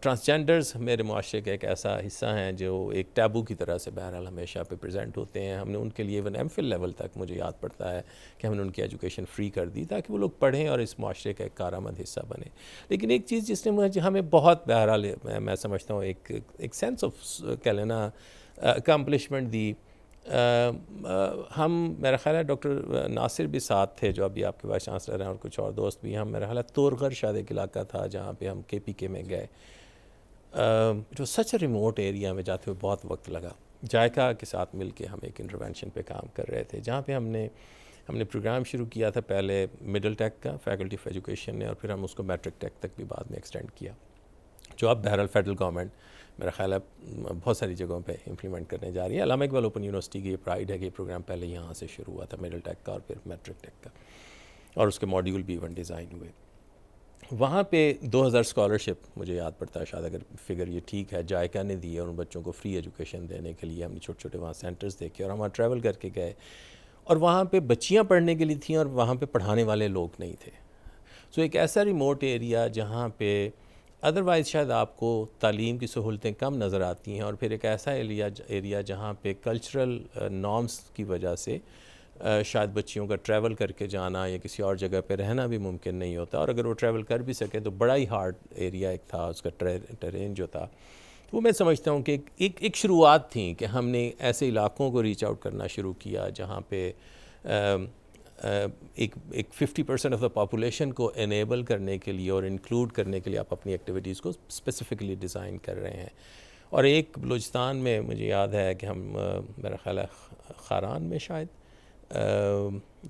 ٹرانسجینڈرز میرے معاشرے کا ایک ایسا حصہ ہیں جو ایک ٹیبو کی طرح سے بہرحال ہمیشہ پہ پریزنٹ ہوتے ہیں. ہم نے ان کے لیے ایون ایم فل لیول تک مجھے یاد پڑتا ہے کہ ہم نے ان کی ایجوکیشن فری کر دی تاکہ وہ لوگ پڑھیں اور اس معاشرے کا ایک کارآمد حصہ بنیں. لیکن ایک چیز جس نے ہمیں بہت بہرحال میں سمجھتا ہوں ایک سینس آف کہہ لینا اکمپلشمنٹ دی. ہم میرا خیال ہے ڈاکٹر ناصر بھی ساتھ تھے جو ابھی آپ کے وائس چانسلر ہیں اور کچھ اور دوست بھی. ہم میرا خیال ہے تورغر شاید ایک علاقہ تھا جہاں پہ ہم کے پی کے میں گئے, جو سچ اے ریموٹ ایریا میں جاتے ہوئے بہت وقت لگا. جائکا کے ساتھ مل کے ہم ایک انٹرونشن پہ کام کر رہے تھے جہاں پہ ہم نے پروگرام شروع کیا تھا پہلے مڈل ٹیک کا فیکلٹی آف ایجوکیشن نے, اور پھر ہم اس کو میٹرک ٹیک تک بھی بعد میں ایکسٹینڈ کیا, جو اب بہرحال فیڈرل گورنمنٹ میرا خیال ہے بہت ساری جگہوں پہ امپلیمنٹ کرنے جا رہی ہے. علامہ اقبال اوپن یونیورسٹی کی یہ پرائڈ ہے کہ یہ پروگرام پہلے یہاں سے شروع ہوا تھا مڈل ٹیک کا اور پھر میٹرک ٹیک کا, اور اس کے ماڈیول بھی ایون ڈیزائن ہوئے. وہاں پہ 2000 اسکالرشپ مجھے یاد پڑتا ہے, شاید اگر فگر یہ ٹھیک ہے, جائکا نے دی اور ان بچوں کو فری ایجوکیشن دینے کے لیے ہم نے چھوٹے چھوٹے وہاں سینٹرز دیکھے اور ہم وہاں ٹریول کر کے گئے, اور وہاں پہ بچیاں پڑھنے کے لیے تھیں اور وہاں پہ پڑھانے والے لوگ نہیں تھے. سو ایک ایسا ریموٹ ایریا جہاں پہ ادروائز شاید آپ کو تعلیم کی سہولتیں کم نظر آتی ہیں, اور پھر ایک ایسا ایریا جہاں پہ کلچرل نارمز کی وجہ سے شاید بچیوں کا ٹریول کر کے جانا یا کسی اور جگہ پہ رہنا بھی ممکن نہیں ہوتا, اور اگر وہ ٹریول کر بھی سکے تو بڑا ہی ہارڈ ایریا ایک تھا اس کا ٹرین جو تھا. وہ میں سمجھتا ہوں کہ ایک شروعات تھیں کہ ہم نے ایسے علاقوں کو ریچ آؤٹ کرنا شروع کیا جہاں پہ ایک 50% آف دا پاپولیشن کو انیبل کرنے کے لیے اور انکلوڈ کرنے کے لیے آپ اپنی ایکٹیویٹیز کو اسپیسیفکلی ڈیزائن کر رہے ہیں. اور ایک بلوچستان میں مجھے یاد ہے کہ ہم میرا خیال ہے خاران میں شاید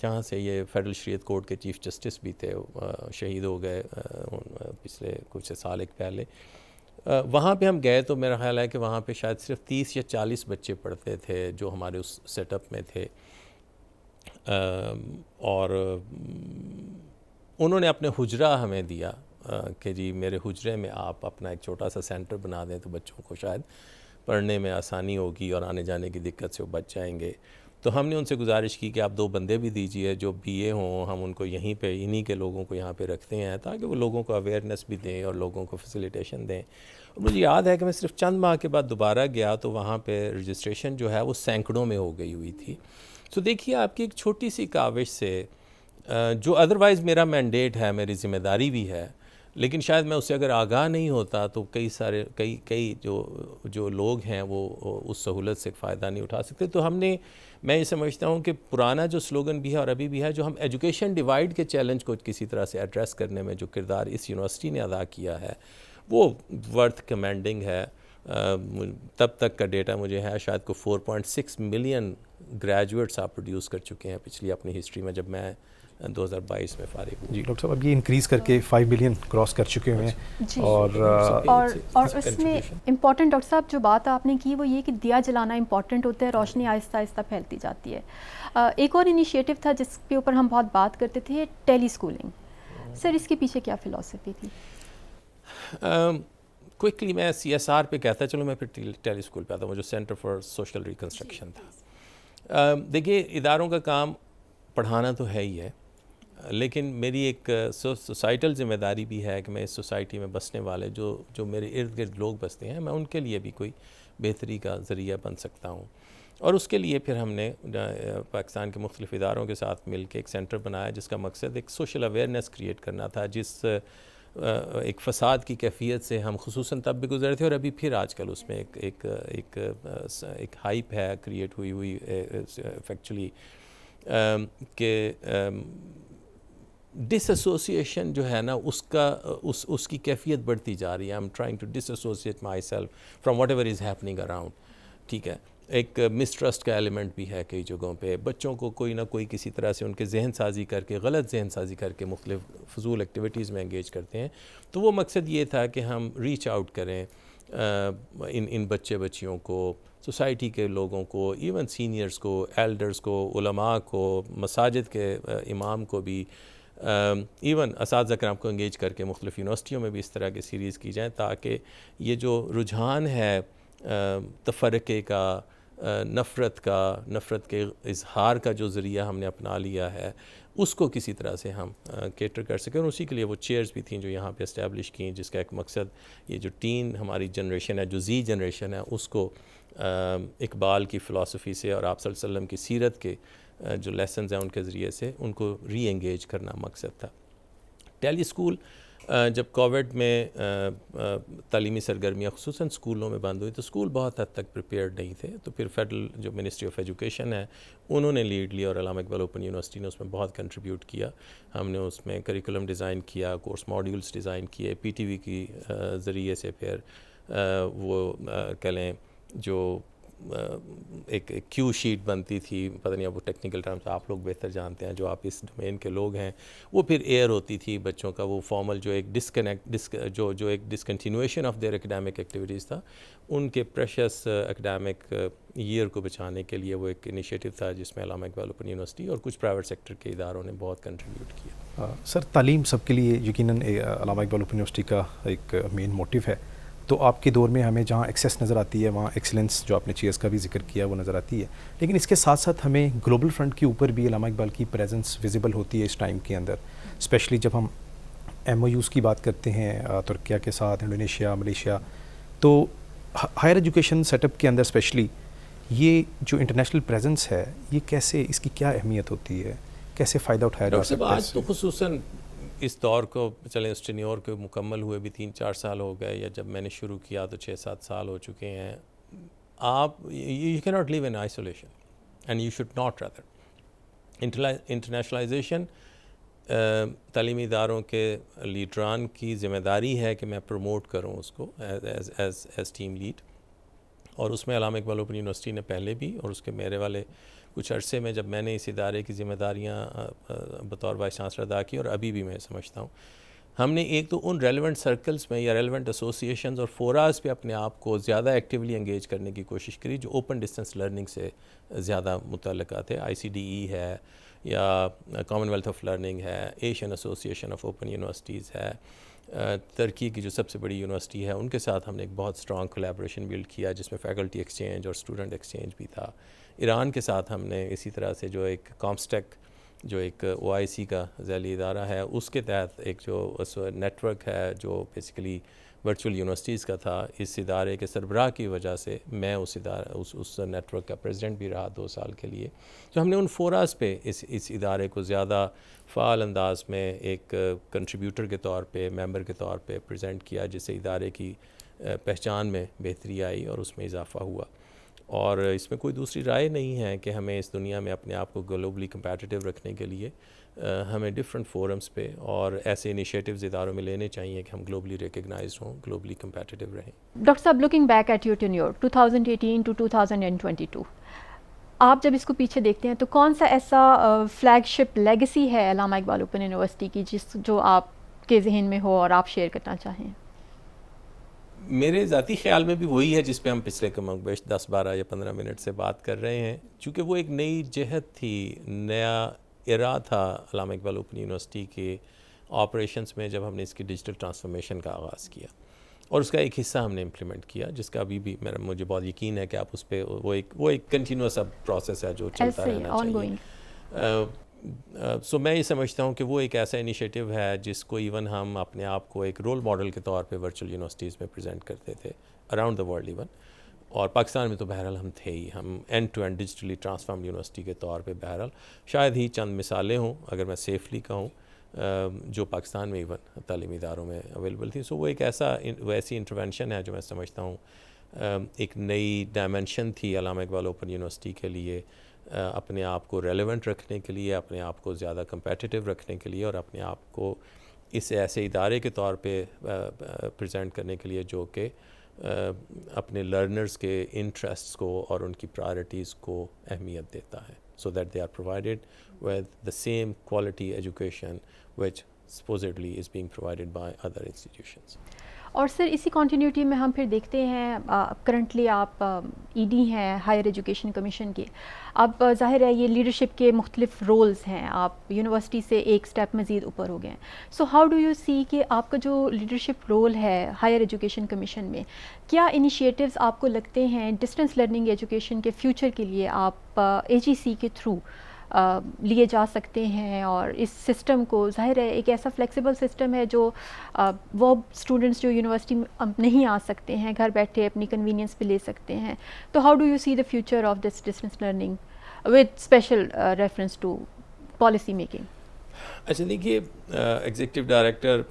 جہاں سے یہ فیڈرل شریعت کورٹ کے چیف جسٹس بھی تھے, شہید ہو گئے پچھلے کچھ سال ایک پہلے. وہاں پہ ہم گئے تو میرا خیال ہے کہ وہاں پہ شاید صرف 30 یا 40 بچے پڑھتے تھے جو ہمارے اس سیٹ اپ میں تھے, اور انہوں نے اپنے حجرہ ہمیں دیا کہ جی میرے حجرے میں آپ اپنا ایک چھوٹا سا سینٹر بنا دیں تو بچوں کو شاید پڑھنے میں آسانی ہوگی اور آنے جانے کی دقت سے وہ بچ جائیں گے. تو ہم نے ان سے گزارش کی کہ آپ 2 بندے بھی دیجئے جو بی اے ہوں, ہم ان کو یہیں پہ انہی کے لوگوں کو یہاں پہ رکھتے ہیں تاکہ وہ لوگوں کو اویئرنیس بھی دیں اور لوگوں کو فیسیلیٹیشن دیں. اور مجھے یاد ہے کہ میں صرف چند ماہ کے بعد دوبارہ گیا تو وہاں پہ رجسٹریشن جو ہے وہ سینکڑوں میں ہو گئی ہوئی تھی. تو دیکھیے آپ کی ایک چھوٹی سی کاوش سے جو ادروائز میرا مینڈیٹ ہے, میری ذمہ داری بھی ہے, لیکن شاید میں اس سے اگر آگاہ نہیں ہوتا تو کئی جو لوگ ہیں وہ اس سہولت سے فائدہ نہیں اٹھا سکتے. تو میں یہ سمجھتا ہوں کہ پرانا جو سلوگن بھی ہے اور ابھی بھی ہے, جو ہم ایجوکیشن ڈیوائڈ کے چیلنج کو کسی طرح سے ایڈریس کرنے میں جو کردار اس یونیورسٹی نے ادا کیا ہے وہ ورتھ کمینڈنگ ہے. تب تک کا ڈیٹا مجھے ہے شاید کو 4.6 ملین گریجویٹس آپ پروڈیوس کر چکے ہیں پچھلی اپنی ہسٹری میں, جب میں 2022 میں فارغ ہوں. جی ڈاکٹر صاحب اب یہ انکریز کر کے 5 ملین کراس کر چکے ہوئے ہیں. جی, اور اس میں امپورٹنٹ ڈاکٹر صاحب جو بات آپ نے کی وہ یہ کہ دیا جلانا امپورٹنٹ ہوتا ہے, روشنی آہستہ آہستہ پھیلتی جاتی ہے. ایک اور انیشیٹو تھا جس کے اوپر ہم بہت بات کرتے تھے, ٹیلی اسکولنگ. سر اس کے پیچھے کیا فلاسفی تھی؟ کوئکلی میں CSR پہ کہتا, چلو میں پھر ٹیلی اسکول پہ آتا ہوں, جو سینٹر فار سوشل ریکنسٹرکشن تھا. دیکھیے اداروں کا کام پڑھانا تو ہے ہی ہے, لیکن میری ایک سوسائٹل ذمہ داری بھی ہے کہ میں اس سوسائٹی میں بسنے والے جو میرے ارد گرد لوگ بستے ہیں, میں ان کے لیے بھی کوئی بہتری کا ذریعہ بن سکتا ہوں. اور اس کے لیے پھر ہم نے پاکستان کے مختلف اداروں کے ساتھ مل کے ایک سینٹر بنایا جس کا مقصد ایک سوشل اویئرنیس کریٹ کرنا تھا, ایک فساد کی کیفیت سے ہم خصوصاً تب بھی گزرے تھے، اور ابھی پھر آج کل اس میں ایک ہائپ ہے کریٹ ہوئی فیکچولی کہ ڈس ایسوسیشن جو ہے نا اس کی کیفیت بڑھتی جا رہی ہے. I am trying to dissociate myself from whatever is happening around. ٹھیک ہے، ایک مسٹرسٹ کا ایلیمنٹ بھی ہے کئی جگہوں پہ. بچوں کو کوئی نہ کوئی کسی طرح سے ان کے ذہن سازی کر کے، غلط ذہن سازی کر کے مختلف فضول ایکٹیویٹیز میں انگیج کرتے ہیں. تو وہ مقصد یہ تھا کہ ہم ریچ آؤٹ کریں ان بچے بچیوں کو، سوسائٹی کے لوگوں کو، ایون سینئرز کو، ایلڈرز کو، علماء کو، مساجد کے امام کو بھی، ایون اساتذہ کرام کو انگیج کر کے مختلف یونیورسٹیوں میں بھی اس طرح کی سیریز کی جائیں، تاکہ یہ جو رجحان ہے تفرقے کا، نفرت کے اظہار کا جو ذریعہ ہم نے اپنا لیا ہے، اس کو کسی طرح سے ہم کیٹر کر سکیں. اور اسی کے لیے وہ چیئرز بھی تھیں جو یہاں پہ اسٹیبلش کیں، جس کا ایک مقصد یہ جو ٹین ہماری جنریشن ہے، جو زی جنریشن ہے، اس کو اقبال کی فلسفی سے اور آپ صلی اللہ علیہ وسلم کی سیرت کے جو لیسنز ہیں ان کے ذریعے سے ان کو ری انگیج کرنا مقصد تھا. ٹیلی اسکول جب کووڈ میں تعلیمی سرگرمیاں خصوصاً اسکولوں میں بند ہوئی تو اسکول بہت حد تک پریپیئرڈ نہیں تھے. تو پھر فیڈرل جو منسٹری آف ایجوکیشن ہے انہوں نے لیڈ لیا، اور علامہ اقبال اوپن یونیورسٹی نے اس میں بہت کنٹریبیوٹ کیا. ہم نے اس میں کریکولم ڈیزائن کیا، کورس ماڈیولز ڈیزائن کیے، پی ٹی وی کی ذریعے سے پھر وہ کہہ لیں جو ایک کیو شیٹ بنتی تھی، پتہ نہیں اب وہ ٹیکنیکل ٹرمز آپ لوگ بہتر جانتے ہیں جو آپ اس ڈومین کے لوگ ہیں، وہ پھر ایئر ہوتی تھی بچوں کا وہ فارمل جو ایک جو ایک ڈسکنٹینویشن آف دیئر اکیڈیمک ایکٹیویٹیز تھا، ان کے پریشس اکیڈیمک ایئر کو بچانے کے لیے وہ ایک انیشیٹو تھا جس میں علامہ اقبال اوپن یونیورسٹی اور کچھ پرائیویٹ سیکٹر کے اداروں نے بہت کنٹریبیوٹ کیا. سر، تعلیم سب کے لیے یقیناً علامہ اقبال اوپن یونیورسٹی کا ایک مین موٹیو ہے. تو آپ کے دور میں ہمیں جہاں ایکسیس نظر آتی ہے وہاں ایکسلنس جو آپ نے چیئرز کا بھی ذکر کیا وہ نظر آتی ہے، لیکن اس کے ساتھ ساتھ ہمیں گلوبل فرنٹ کے اوپر بھی علامہ اقبال کی پریزنس ویزیبل ہوتی ہے اس ٹائم کے اندر، اسپیشلی جب ہم ایم او یوز کی بات کرتے ہیں ترکیہ کے ساتھ، انڈونیشیا، ملیشیا. تو ہائر ایجوکیشن سیٹ اپ کے اندر اسپیشلی یہ جو انٹرنیشنل پریزنس ہے یہ کیسے، اس کی کیا اہمیت ہوتی ہے، کیسے فائدہ اٹھایا جا سکتا ہے؟ آج تو خصوصاً اس دور کو چلیں اس ٹینیور کے مکمل ہوئے بھی 3-4 سال ہو گئے، یا جب میں نے شروع کیا تو 6-7 سال ہو چکے ہیں. آپ یو کی not live in isolation and you should not rather. Internationalisation تعلیمی اداروں کے لیڈران کی ذمہ داری ہے کہ میں پروموٹ کروں اس کو ایز ٹیم لیڈ، اور اس میں علامہ اقبال اوپن یونیورسٹی نے پہلے بھی اور اس کے میرے والے کچھ عرصے میں جب میں نے اس ادارے کی ذمہ داریاں بطور وائس چانسلر ادا کی، اور ابھی بھی میں سمجھتا ہوں ہم نے ایک تو ان ریلیونٹ سرکلز میں یا ریلیونٹ ایسوسیشنز اور فوراز پہ اپنے آپ کو زیادہ ایکٹیولی انگیج کرنے کی کوشش کری جو اوپن ڈسٹینس لرننگ سے زیادہ متعلقہ تھے. ICDE ہے یا کامن ویلتھ آف لرننگ ہے، Asian association of open universities ہے، ترکی کی جو سب سے بڑی یونیورسٹی ہے ان کے ساتھ ہم نے ایک بہت اسٹرانگ کولیبریشن بلڈ کیا جس میں فیکلٹی ایکسچینج اور اسٹوڈنٹ ایکسچینج بھی تھا. ایران کے ساتھ ہم نے اسی طرح سے جو ایک کامسٹیک جو ایک OIC کا ذیلی ادارہ ہے اس کے تحت ایک جو نیٹ ورک ہے جو بیسیکلی ورچوئل یونیورسٹیز کا تھا، اس ادارے کے سربراہ کی وجہ سے میں اس نیٹ ورک کا پریزیڈنٹ بھی رہا 2 سال کے لیے. تو ہم نے ان فوراز پہ اس ادارے کو زیادہ فعال انداز میں ایک کنٹریبیوٹر کے طور پہ، ممبر کے طور پہ پریزنٹ کیا، جس سے ادارے کی پہچان میں بہتری آئی اور اس میں اضافہ ہوا. اور اس میں کوئی دوسری رائے نہیں ہے کہ ہمیں اس دنیا میں اپنے آپ کو گلوبلی کمپیٹیٹیو رکھنے کے لیے ہمیں ڈفرینٹ فورمز پہ اور ایسے انیشیٹوز اداروں میں لینے چاہیے کہ ہم گلوبلی ریکگنائزڈ ہوں، گلوبلی کمپیٹیٹیو رہیں. ڈاکٹر صاحب، looking back at your tenure 2018 to 2022، آپ جب اس کو پیچھے دیکھتے ہیں تو کون سا ایسا فلیگ شپ لیگیسی ہے علامہ اقبال اوپن یونیورسٹی کی جو آپ کے ذہن میں ہو اور آپ شیئر کرنا چاہیں؟ میرے ذاتی خیال میں بھی وہی ہے جس پہ ہم پچھلے کم و بیش 10, 12 یا 15 منٹ سے بات کر رہے ہیں، چونکہ وہ ایک نئی جہت تھی، نیا ایرا تھا علامہ اقبال اوپن یونیورسٹی کے آپریشنز میں جب ہم نے اس کی ڈیجیٹل ٹرانسفارمیشن کا آغاز کیا، اور اس کا ایک حصہ ہم نے امپلیمنٹ کیا جس کا ابھی بھی مجھے بہت یقین ہے کہ آپ اس پہ وہ ایک کنٹینیوس اب پروسیس ہے جو چلتا رہنا چاہیے. سو میں یہ سمجھتا ہوں کہ وہ ایک ایسا انیشیٹو ہے جس کو ایون ہم اپنے آپ کو ایک رول ماڈل کے طور پہ ورچوئل یونیورسٹیز میں پریزنٹ کرتے تھے اراؤنڈ دا ورلڈ ایون، اور پاکستان میں تو بہرحال ہم تھے ہی، ہم end to end digitally transform university کے طور پہ بہرحال شاید ہی چند مثالیں ہوں اگر میں سیفلی کہوں جو پاکستان میں ایون تعلیمی اداروں میں اویلیبل تھی. سو وہ ایک ایسی انٹرونشن ہے جو میں سمجھتا ہوں ایک نئی ڈائمنشن تھی علامہ اقبال اوپن یونیورسٹی کے لیے, اپنے آپ کو ریلیونٹ رکھنے کے لیے, اپنے آپ کو زیادہ کمپیٹیٹیو رکھنے کے لیے, اور اپنے آپ کو اس ایسے ادارے کے طور پہ پریزنٹ کرنے کے لیے جو کہ اپنے لرنرز کے انٹرسٹس کو اور ان کی پرائرٹیز کو اہمیت دیتا ہے, so that they are provided with the same quality education which supposedly is being provided by other institutions. اور سر اسی کنٹینیوٹی میں ہم پھر دیکھتے ہیں کرنٹلی آپ ای ڈی ہیں ہائر ایجوکیشن کمیشن کے. اب ظاہر ہے یہ لیڈرشپ کے مختلف رولز ہیں, آپ یونیورسٹی سے ایک سٹیپ مزید اوپر ہو گئے ہیں. سو ہاؤ ڈو یو سی کہ آپ کا جو لیڈرشپ رول ہے ہائر ایجوکیشن کمیشن میں, کیا انیشیٹوز آپ کو لگتے ہیں ڈسٹینس لرننگ ایجوکیشن کے فیوچر کے لیے آپ اے جی سی کے تھرو لیے جا سکتے ہیں, اور اس سسٹم کو ظاہر ہے ایک ایسا فلیکسیبل سسٹم ہے جو وہ اسٹوڈنٹس جو یونیورسٹی میں نہیں آ سکتے ہیں گھر بیٹھے اپنی کنوینئنس پہ لے سکتے ہیں. تو how do you see the future of this distance learning with special reference to policy making? اچھا دیکھیے, executive director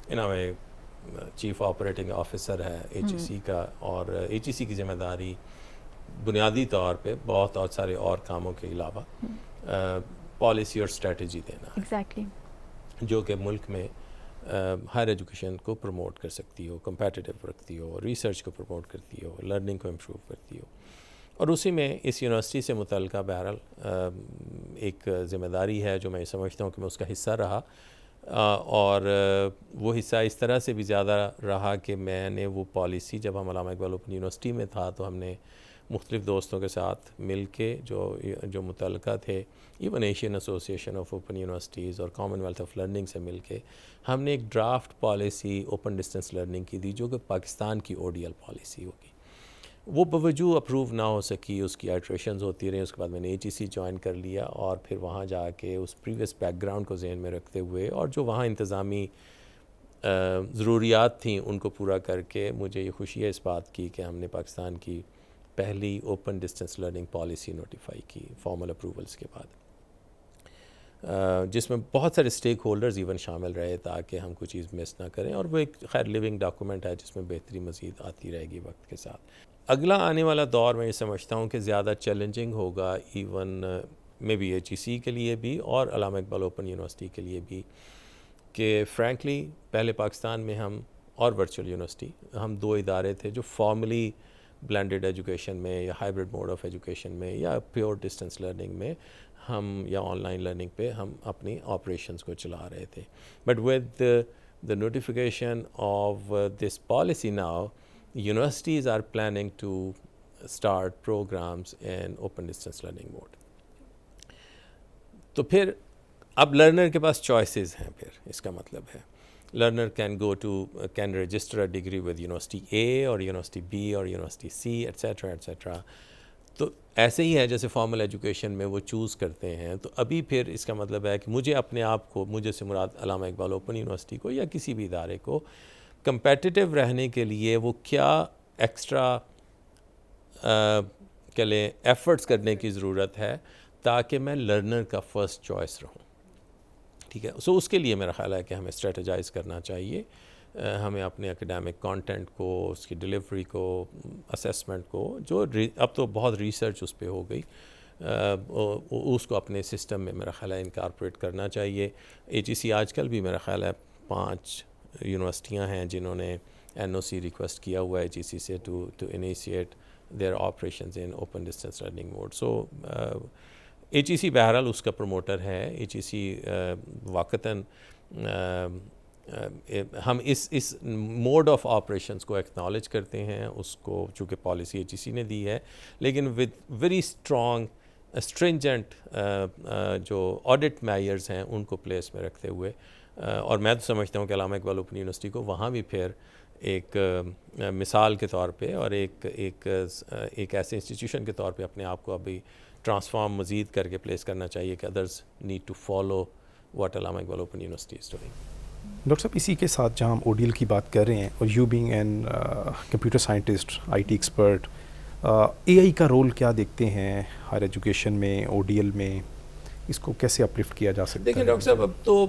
in a way chief operating officer ہے ایچ ای سی کا, اور ایچ ای سی کی ذمہ داری بنیادی طور پہ بہت سارے اور کاموں کے علاوہ پالیسی اور اسٹریٹجی دینا ہے, ایگزیکٹلی, جو کہ ملک میں ہائر ایجوکیشن کو پروموٹ کر سکتی ہو, کمپیٹیٹیو رکھتی ہو, ریسرچ کو پروموٹ کرتی ہو, لرننگ کو امپروو کرتی ہو. اور اسی میں اس یونیورسٹی سے متعلقہ بہرحال ایک ذمہ داری ہے جو میں سمجھتا ہوں کہ میں اس کا حصہ رہا, اور وہ حصہ اس طرح سے بھی زیادہ رہا کہ میں نے وہ پالیسی, جب ہم علامہ اقبال اوپن یونیورسٹی میں تھا تو ہم نے مختلف دوستوں کے ساتھ مل کے جو متعلقہ تھے, even Asian association of open universities اور کامن ویلتھ آف لرننگ سے مل کے ہم نے ایک draft policy open distance learning کی دی, جو کہ پاکستان کی او ڈی ایل پالیسی ہوگی. وہ بوجود اپروو نہ ہو سکی, اس کی آئٹریشنز ہوتی رہیں. اس کے بعد میں نے ایچ ای سی جوائن کر لیا, اور پھر وہاں جا کے اس پریویس بیک گراؤنڈ کو ذہن میں رکھتے ہوئے اور جو وہاں انتظامی ضروریات تھیں ان کو پورا کر کے مجھے یہ خوشی ہے اس بات کی کہ ہم نے پاکستان کی پہلی open distance learning policy notify کی فارمل اپروولز کے بعد, جس میں بہت سارے اسٹیک ہولڈرز ایون شامل رہے تاکہ ہم کوئی چیز مس نہ کریں, اور وہ ایک خیر لیونگ ڈاکومنٹ ہے جس میں بہتری مزید آتی رہے گی وقت کے ساتھ. اگلا آنے والا دور میں یہ سمجھتا ہوں کہ زیادہ چیلنجنگ ہوگا, ایون میں بھی ایچ ای سی کے لیے بھی اور علامہ اقبال اوپن یونیورسٹی کے لیے بھی, کہ فرینکلی پہلے پاکستان میں ہم اور ورچوئل یونیورسٹی ہم دو ادارے تھے جو فارملی بلینڈڈ ایجوکیشن میں یا ہائبرڈ موڈ آف ایجوکیشن میں یا پیور ڈسٹینس لرننگ میں ہم یا آن لائن لرننگ پہ ہم اپنی آپریشنز کو چلا رہے تھے. But with the notification of this policy now, universities are planning to start programs in open distance learning mode. تو پھر اب لرنر کے پاس چوائسیز ہیں, پھر اس کا مطلب ہے learner can register a degree with University A or University B or University C, etc. etc. تو ایسے ہی ہے جیسے فارمل ایجوکیشن میں وہ چوز کرتے ہیں. تو ابھی پھر اس کا مطلب ہے کہ مجھے اپنے آپ کو, مجھے سے مراد علامہ اقبال اوپن یونیورسٹی کو یا کسی بھی ادارے کو کمپیٹیٹیو رہنے کے لیے وہ کیا ایکسٹرا کہ لیں ایفرٹس کرنے کی ضرورت ہے تاکہ میں لرنر کا فرسٹ چوائس رہوں. ٹھیک ہے, سو اس کے لیے میرا خیال ہے کہ ہمیں اسٹریٹجائز کرنا چاہیے, ہمیں اپنے اکیڈیمک کانٹینٹ کو, اس کی ڈلیوری کو, اسیسمنٹ کو, جو اب تو بہت ریسرچ اس پہ ہو گئی, اس کو اپنے سسٹم میں میرا خیال ہے انکارپوریٹ کرنا چاہیے. ایچ ای سی آج کل بھی میرا خیال ہے 5 یونیورسٹیاں ہیں جنہوں نے این او سی ریکویسٹ کیا ہوا ہے ایچ ای سی سے to initiate their operations in open distance learning mode. So H E C بہرحال اس کا پروموٹر ہے. ایچ ای سی واقعتاً ہم اس موڈ آف آپریشنز کو ایکنالج کرتے ہیں, اس کو چونکہ پالیسی ایچ ای سی نے دی ہے, لیکن ود ویری اسٹرانگ اسٹرنجنٹ جو آڈٹ میئرز ہیں ان کو پلیس میں رکھتے ہوئے, اور میں تو سمجھتا ہوں کہ علامہ اقبال اوپن یونیورسٹی کو وہاں بھی پھر ایک مثال کے طور پہ اور ایک ایسے انسٹیٹیوشن کے طور پہ اپنے آپ کو ابھی ٹرانسفارم مزید کر کے پلیس کرنا چاہیے کہ others need to follow what Allama Iqbal open University is doing. Doctor صاحب, اسی کے ساتھ جہاں ہم او ڈی ایل کی بات کر رہے ہیں, اور you being an computer scientist, I T expert, A I کا رول کیا دیکھتے ہیں ہائر ایجوکیشن میں, او ڈی ایل میں, اس کو کیسے اپلفٹ کیا جا سکتا ہے؟ دیکھیں ڈاکٹر صاحب، اب تو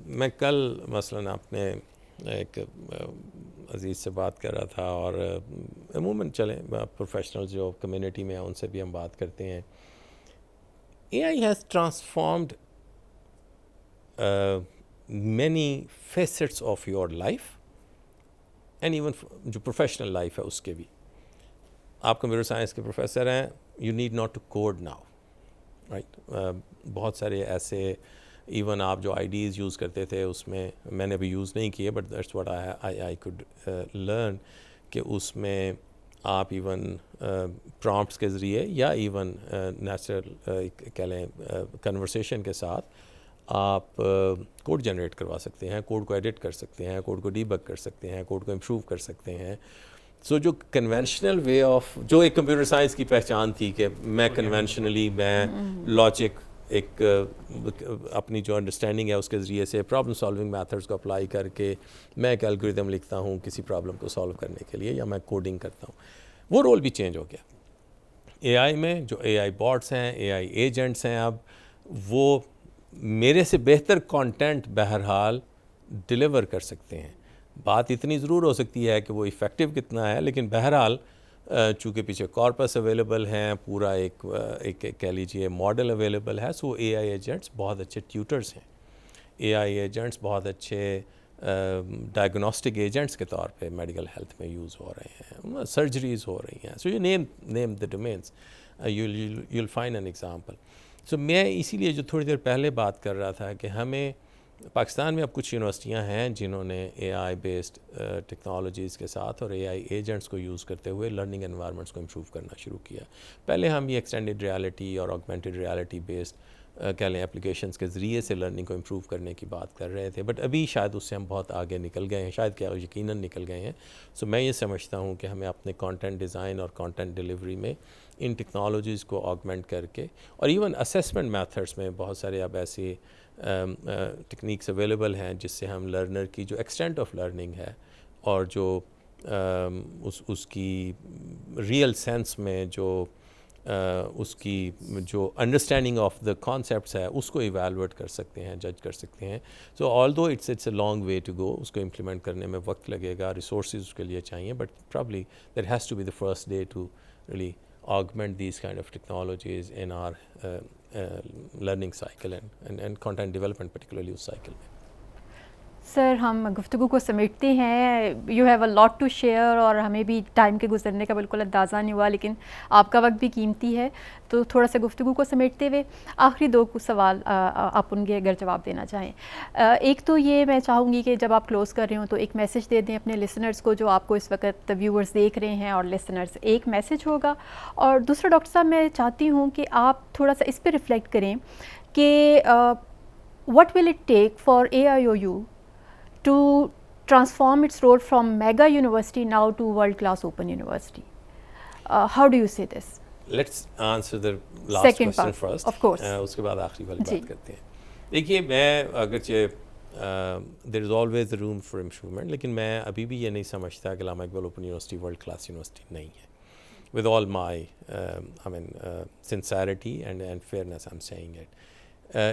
میں کل مثلاً اپنے ایک عزیز سے بات کر رہا تھا، اور عموماً چلیں پروفیشنل جو کمیونٹی میں ہیں ان سے بھی ہم بات کرتے ہیں. A I has transformed many facets of your life and even جو پروفیشنل لائف ہے اس کے بھی. آپ کمپیوٹر سائنس کے پروفیسر ہیں، you need not to code now, right. بہت سارے ایسے ایون آپ جو آئیڈیز یوز کرتے تھے اس میں نے ابھی یوز نہیں کیے، but that's what I could learn, کہ اس میں آپ ایون پرامپٹس کے ذریعے یا ایون نیچرل کہہ لیں کنورسیشن کے ساتھ آپ کوڈ جنریٹ کروا سکتے ہیں، کوڈ کو ایڈٹ کر سکتے ہیں، کوڈ کو ڈیبگ کر سکتے ہیں، کوڈ کو امپروو کر سکتے ہیں. سو جو کنونشنل وے آف، جو ایک کمپیوٹر سائنس کی پہچان تھی کہ میں کنونشنلی میں لاجک ایک اپنی جو انڈرسٹینڈنگ ہے اس کے ذریعے سے پرابلم سالونگ میتھڈس کو اپلائی کر کے میں ایک الگوریتم لکھتا ہوں کسی پرابلم کو سالو کرنے کے لیے، یا میں کوڈنگ کرتا ہوں، وہ رول بھی چینج ہو گیا. اے آئی میں جو اے آئی باٹس ہیں، اے آئی ایجنٹس ہیں، اب وہ میرے سے بہتر کانٹینٹ بہرحال ڈیلیور کر سکتے ہیں. بات اتنی ضرور ہو سکتی ہے کہ وہ ایفیکٹو کتنا ہے، لیکن بہرحال چونکہ پیچھے کارپس اویلیبل ہیں، پورا ایک کہہ لیجئے ماڈل اویلیبل ہے. سو اے آئی ایجنٹس بہت اچھے ٹیوٹرز ہیں، اے آئی ایجنٹس بہت اچھے ڈائگنوسٹک ایجنٹس کے طور پہ میڈیکل ہیلتھ میں یوز ہو رہے ہیں، سرجریز ہو رہی ہیں. So you name the domains, you will find an example. So میں اسی لیے جو تھوڑی دیر پہلے بات کر رہا تھا کہ ہمیں پاکستان میں اب کچھ یونیورسٹیاں ہیں جنہوں نے اے آئی بیسڈ ٹیکنالوجیز کے ساتھ اور اے آئی ایجنٹس کو یوز کرتے ہوئے لرننگ انوائرمنٹس کو امپروو کرنا شروع کیا. پہلے ہم یہ ایکسٹینڈیڈ ریالٹی اور آگمنٹڈ ریالٹی بیسڈ کہہ لیں اپلیکیشنس کے ذریعے سے لرننگ کو امپروو کرنے کی بات کر رہے تھے، بٹ ابھی شاید اس سے ہم بہت آگے نکل گئے ہیں، شاید کیا یقیناً نکل گئے ہیں. سو میں یہ سمجھتا ہوں کہ ہمیں اپنے کانٹینٹ ڈیزائن اور کانٹینٹ ڈیلیوری میں ان ٹیکنالوجیز کو آگمنٹ کر کے، اور ایون اسیسمنٹ میتھڈس میں بہت سارے اب ایسی ٹیکنیکس اویلیبل ہیں جس سے ہم لرنر کی جو ایکسٹینٹ آف لرننگ ہے اور جو اس کی ریئل سینس میں جو اس کی جو انڈرسٹینڈنگ آف دا کانسیپٹس ہے اس کو ایویلویٹ کر سکتے ہیں، جج کر سکتے ہیں. So although it's a long way to go, اس کو امپلیمنٹ کرنے میں وقت لگے گا، ریسورسز اس کے لیے چاہیے، but probably that has to be the first day to really augment these kind of technologies in our learning cycle and content development particularly اس cycle میں. سر ہم گفتگو کو سمیٹتے ہیں، you have a lot to share, اور ہمیں بھی ٹائم کے گزرنے کا بالکل اندازہ نہیں ہوا، لیکن آپ کا وقت بھی قیمتی ہے، تو تھوڑا سا گفتگو کو سمیٹتے ہوئے آخری دو سوال آپ ان کے اگر جواب دینا چاہیں. ایک تو یہ میں چاہوں گی کہ جب آپ کلوز کر رہے ہوں تو ایک میسیج دے دیں اپنے لسنرز کو جو آپ کو اس وقت ویورز دیکھ رہے ہیں، اور لسنرز ایک میسیج ہوگا. اور دوسرا ڈاکٹر صاحب میں چاہتی ہوں کہ آپ تھوڑا سا اس پہ ریفلیکٹ کریں کہ what will it take for AIOU to transform its role from mega university now to world class open university. How do you say this? Let's answer the last Second question part, first. of course. اس کے بعد آخری والی بات کرتے ہیں. دیکھیے میں اگرچہ there is always room for improvement، لیکن میں ابھی بھی یہ نہیں سمجھتا کہ علامہ Iqbal open university world class university نہیں ہے. with all my sincerity and fairness I'm saying it.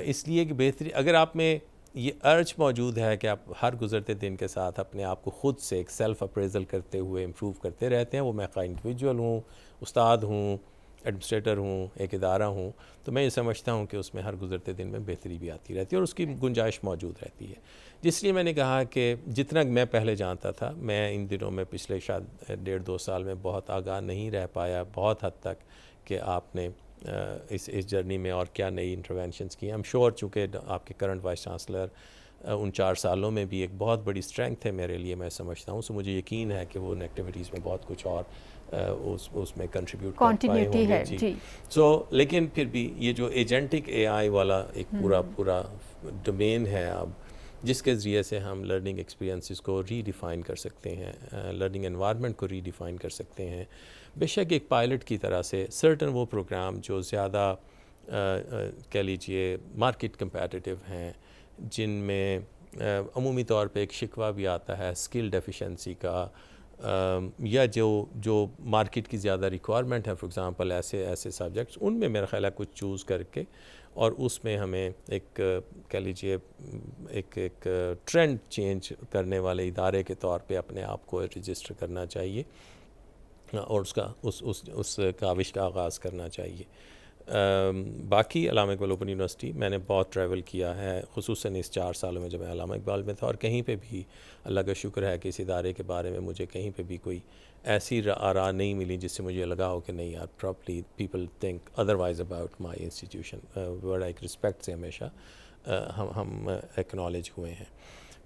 اس لیے کہ بہتری اگر آپ میں یہ ارج موجود ہے کہ آپ ہر گزرتے دن کے ساتھ اپنے آپ کو خود سے ایک سیلف اپریزل کرتے ہوئے امپروو کرتے رہتے ہیں، وہ میں انڈیویجول ہوں، استاد ہوں، ایڈمنسٹریٹر ہوں، ایک ادارہ ہوں، تو میں یہ سمجھتا ہوں کہ اس میں ہر گزرتے دن میں بہتری بھی آتی رہتی ہے اور اس کی گنجائش موجود رہتی ہے. جس لیے میں نے کہا کہ جتنا میں پہلے جانتا تھا، میں ان دنوں میں پچھلے شاید 1.5-2 سال میں بہت آگاہ نہیں رہ پایا بہت حد تک کہ آپ نے اس جرنی میں اور کیا نئی انٹروینشنز کی. ایم شور چونکہ آپ کے کرنٹ وائس چانسلر ان 4 سالوں میں بھی ایک بہت بڑی اسٹرینگتھ ہے میرے لیے، میں سمجھتا ہوں. سو مجھے یقین ہے کہ وہ ان ایکٹیویٹیز میں بہت کچھ اور اس میں کنٹریبیوٹ کر پائے ہوں گے. جی سو لیکن پھر بھی یہ جو ایجنٹک اے آئی والا ایک پورا ڈومین ہے اب، جس کے ذریعے سے ہم لرننگ ایکسپیرینسز کو ری ڈیفائن کر سکتے ہیں، لرننگ انوائرمنٹ کو ری ڈیفائن کر سکتے ہیں. بے شک ایک پائلٹ کی طرح سے سرٹن وہ پروگرام جو زیادہ کہہ لیجئے مارکیٹ کمپیٹیٹیو ہیں، جن میں عمومی طور پہ ایک شکوہ بھی آتا ہے اسکل ڈیفیشنسی کا، یا جو مارکیٹ کی زیادہ ریکوائرمنٹ ہے، فار ایگزامپل ایسے سبجیکٹس، ان میں میرا خیال ہے کچھ چوز کر کے اور اس میں ہمیں ایک کہہ لیجیے ایک ٹرینڈ چینج کرنے والے ادارے کے طور پہ اپنے آپ کو رجسٹر کرنا چاہیے اور اس کاوش کا آغاز کرنا چاہیے. باقی علامہ اقبال اوپن یونیورسٹی میں نے بہت ٹریول کیا ہے، خصوصاً اس 4 سالوں میں جب میں علامہ اقبال میں تھا، اور کہیں پہ بھی اللہ کا شکر ہے کہ اس ادارے کے بارے میں مجھے کہیں پہ بھی کوئی ایسی آراء نہیں ملی جس سے مجھے لگا ہو کہ نہیں یار properly people think otherwise about my institution. بڑا ایک رسپیکٹ سے ہمیشہ ہم ایکنالج ہوئے ہیں.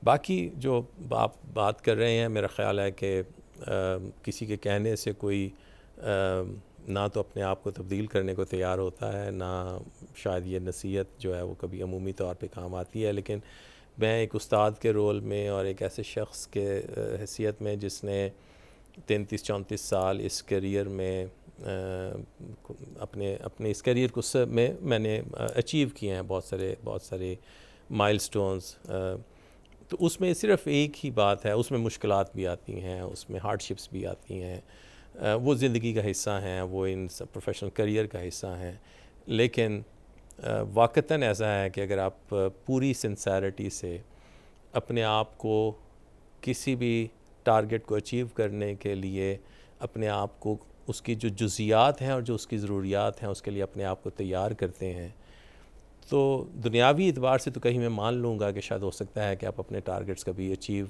باقی جو آپ بات کر رہے ہیں، میرا خیال ہے کہ کسی کے کہنے سے کوئی نہ تو اپنے آپ کو تبدیل کرنے کو تیار ہوتا ہے، نہ شاید یہ نصیحت جو ہے وہ کبھی عمومی طور پہ کام آتی ہے. لیکن میں ایک استاد کے رول میں اور ایک ایسے شخص کے حیثیت میں جس نے 33-34 سال اس کیریئر میں اپنے اس کیریئر کو میں نے اچیو کیے ہیں بہت سارے مائل سٹونز، تو اس میں صرف ایک ہی بات ہے، اس میں مشکلات بھی آتی ہیں، اس میں ہارڈ شپس بھی آتی ہیں، وہ زندگی کا حصہ ہیں، وہ ان پروفیشنل کیریئر کا حصہ ہیں. لیکن واقعتاً ایسا ہے کہ اگر آپ پوری سنسیرٹی سے اپنے آپ کو کسی بھی ٹارگٹ کو اچیو کرنے کے لیے اپنے آپ کو اس کی جو جزیات ہیں اور جو اس کی ضروریات ہیں اس کے لیے اپنے آپ کو تیار کرتے ہیں، تو دنیاوی اعتبار سے تو کہیں میں مان لوں گا کہ شاید ہو سکتا ہے کہ آپ اپنے ٹارگٹس کبھی اچیو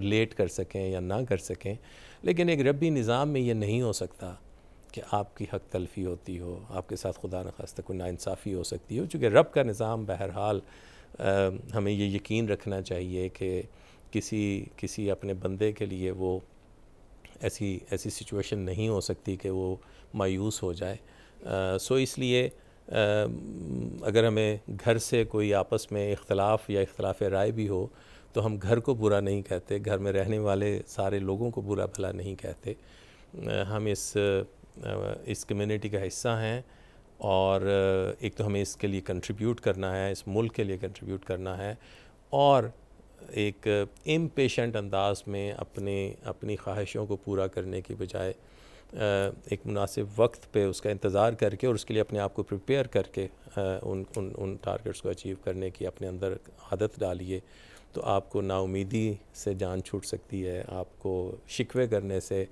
لیٹ کر سکیں یا نہ کر سکیں. لیکن ایک ربی نظام میں یہ نہیں ہو سکتا کہ آپ کی حق تلفی ہوتی ہو، آپ کے ساتھ خدا نخواستہ کوئی ناانصافی ہو سکتی ہو. چونکہ رب کا نظام بہرحال ہمیں یہ یقین رکھنا چاہیے کہ کسی اپنے بندے کے لیے وہ ایسی سچویشن نہیں ہو سکتی کہ وہ مایوس ہو جائے. سو اس لیے اگر ہمیں گھر سے کوئی آپس میں اختلاف یا اختلاف رائے بھی ہو تو ہم گھر کو برا نہیں کہتے، گھر میں رہنے والے سارے لوگوں کو برا بھلا نہیں کہتے. ہم اس کمیونٹی کا حصہ ہیں، اور ایک تو ہمیں اس کے لیے کنٹریبیوٹ کرنا ہے، اس ملک کے لیے کنٹریبیوٹ کرنا ہے، اور ایک امپیشنٹ انداز میں اپنی خواہشوں کو پورا کرنے کی بجائے ایک مناسب وقت پہ اس کا انتظار کر کے اور اس کے لیے اپنے آپ کو پریپیئر کر کے ان ٹارگٹس کو اچیو کرنے کی اپنے اندر عادت ڈالیے. تو آپ کو نا امیدی سے جان چھوٹ سکتی ہے، آپ کو شکوے کرنے سے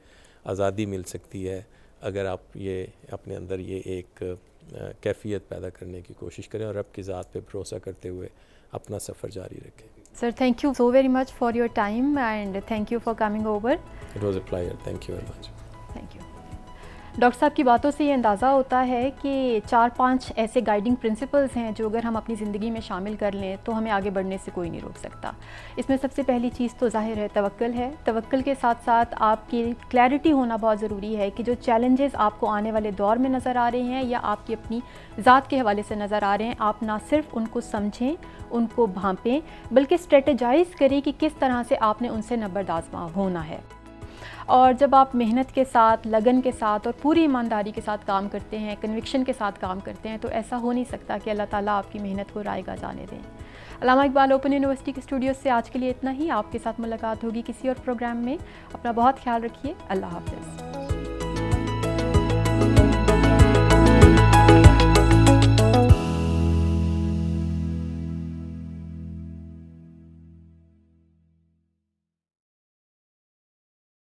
آزادی مل سکتی ہے اگر آپ یہ اپنے اندر یہ ایک کیفیت پیدا کرنے کی کوشش کریں اور رب کی ذات پہ بھروسہ کرتے ہوئے اپنا سفر جاری رکھیں. Sir, thank you so very much for your time and thank you for coming over. It was a pleasure. Thank you very much. Thank you. Doctor صاحب کی باتوں سے یہ اندازہ ہوتا ہے کہ 4-5 ایسے گائیڈنگ پرنسپلز ہیں جو اگر ہم اپنی زندگی میں شامل کر لیں تو ہمیں آگے بڑھنے سے کوئی نہیں روک سکتا. اس میں سب سے پہلی چیز تو ظاہر ہے توکل ہے. توکل کے ساتھ ساتھ آپ کی کلیئرٹی ہونا بہت ضروری ہے کہ جو چیلنجز آپ کو آنے والے دور میں نظر آ رہے ہیں یا آپ کی اپنی ذات کے حوالے سے نظر آ رہے ہیں، آپ نہ صرف ان کو سمجھیں، ان کو بھانپیں، بلکہ اسٹریٹجائز کریں کہ کس طرح سے آپ نے ان سے نبردآز ہونا ہے. اور جب آپ محنت کے ساتھ، لگن کے ساتھ اور پوری ایمانداری کے ساتھ کام کرتے ہیں، کنوکشن کے ساتھ کام کرتے ہیں، تو ایسا ہو نہیں سکتا کہ اللہ تعالیٰ آپ کی محنت کو رائگاں جانے دیں. علامہ اقبال اوپن یونیورسٹی کے اسٹوڈیو سے آج کے لیے اتنا ہی. آپ کے ساتھ ملاقات ہوگی کسی اور پروگرام میں. اپنا بہت خیال رکھیے. اللہ حافظ.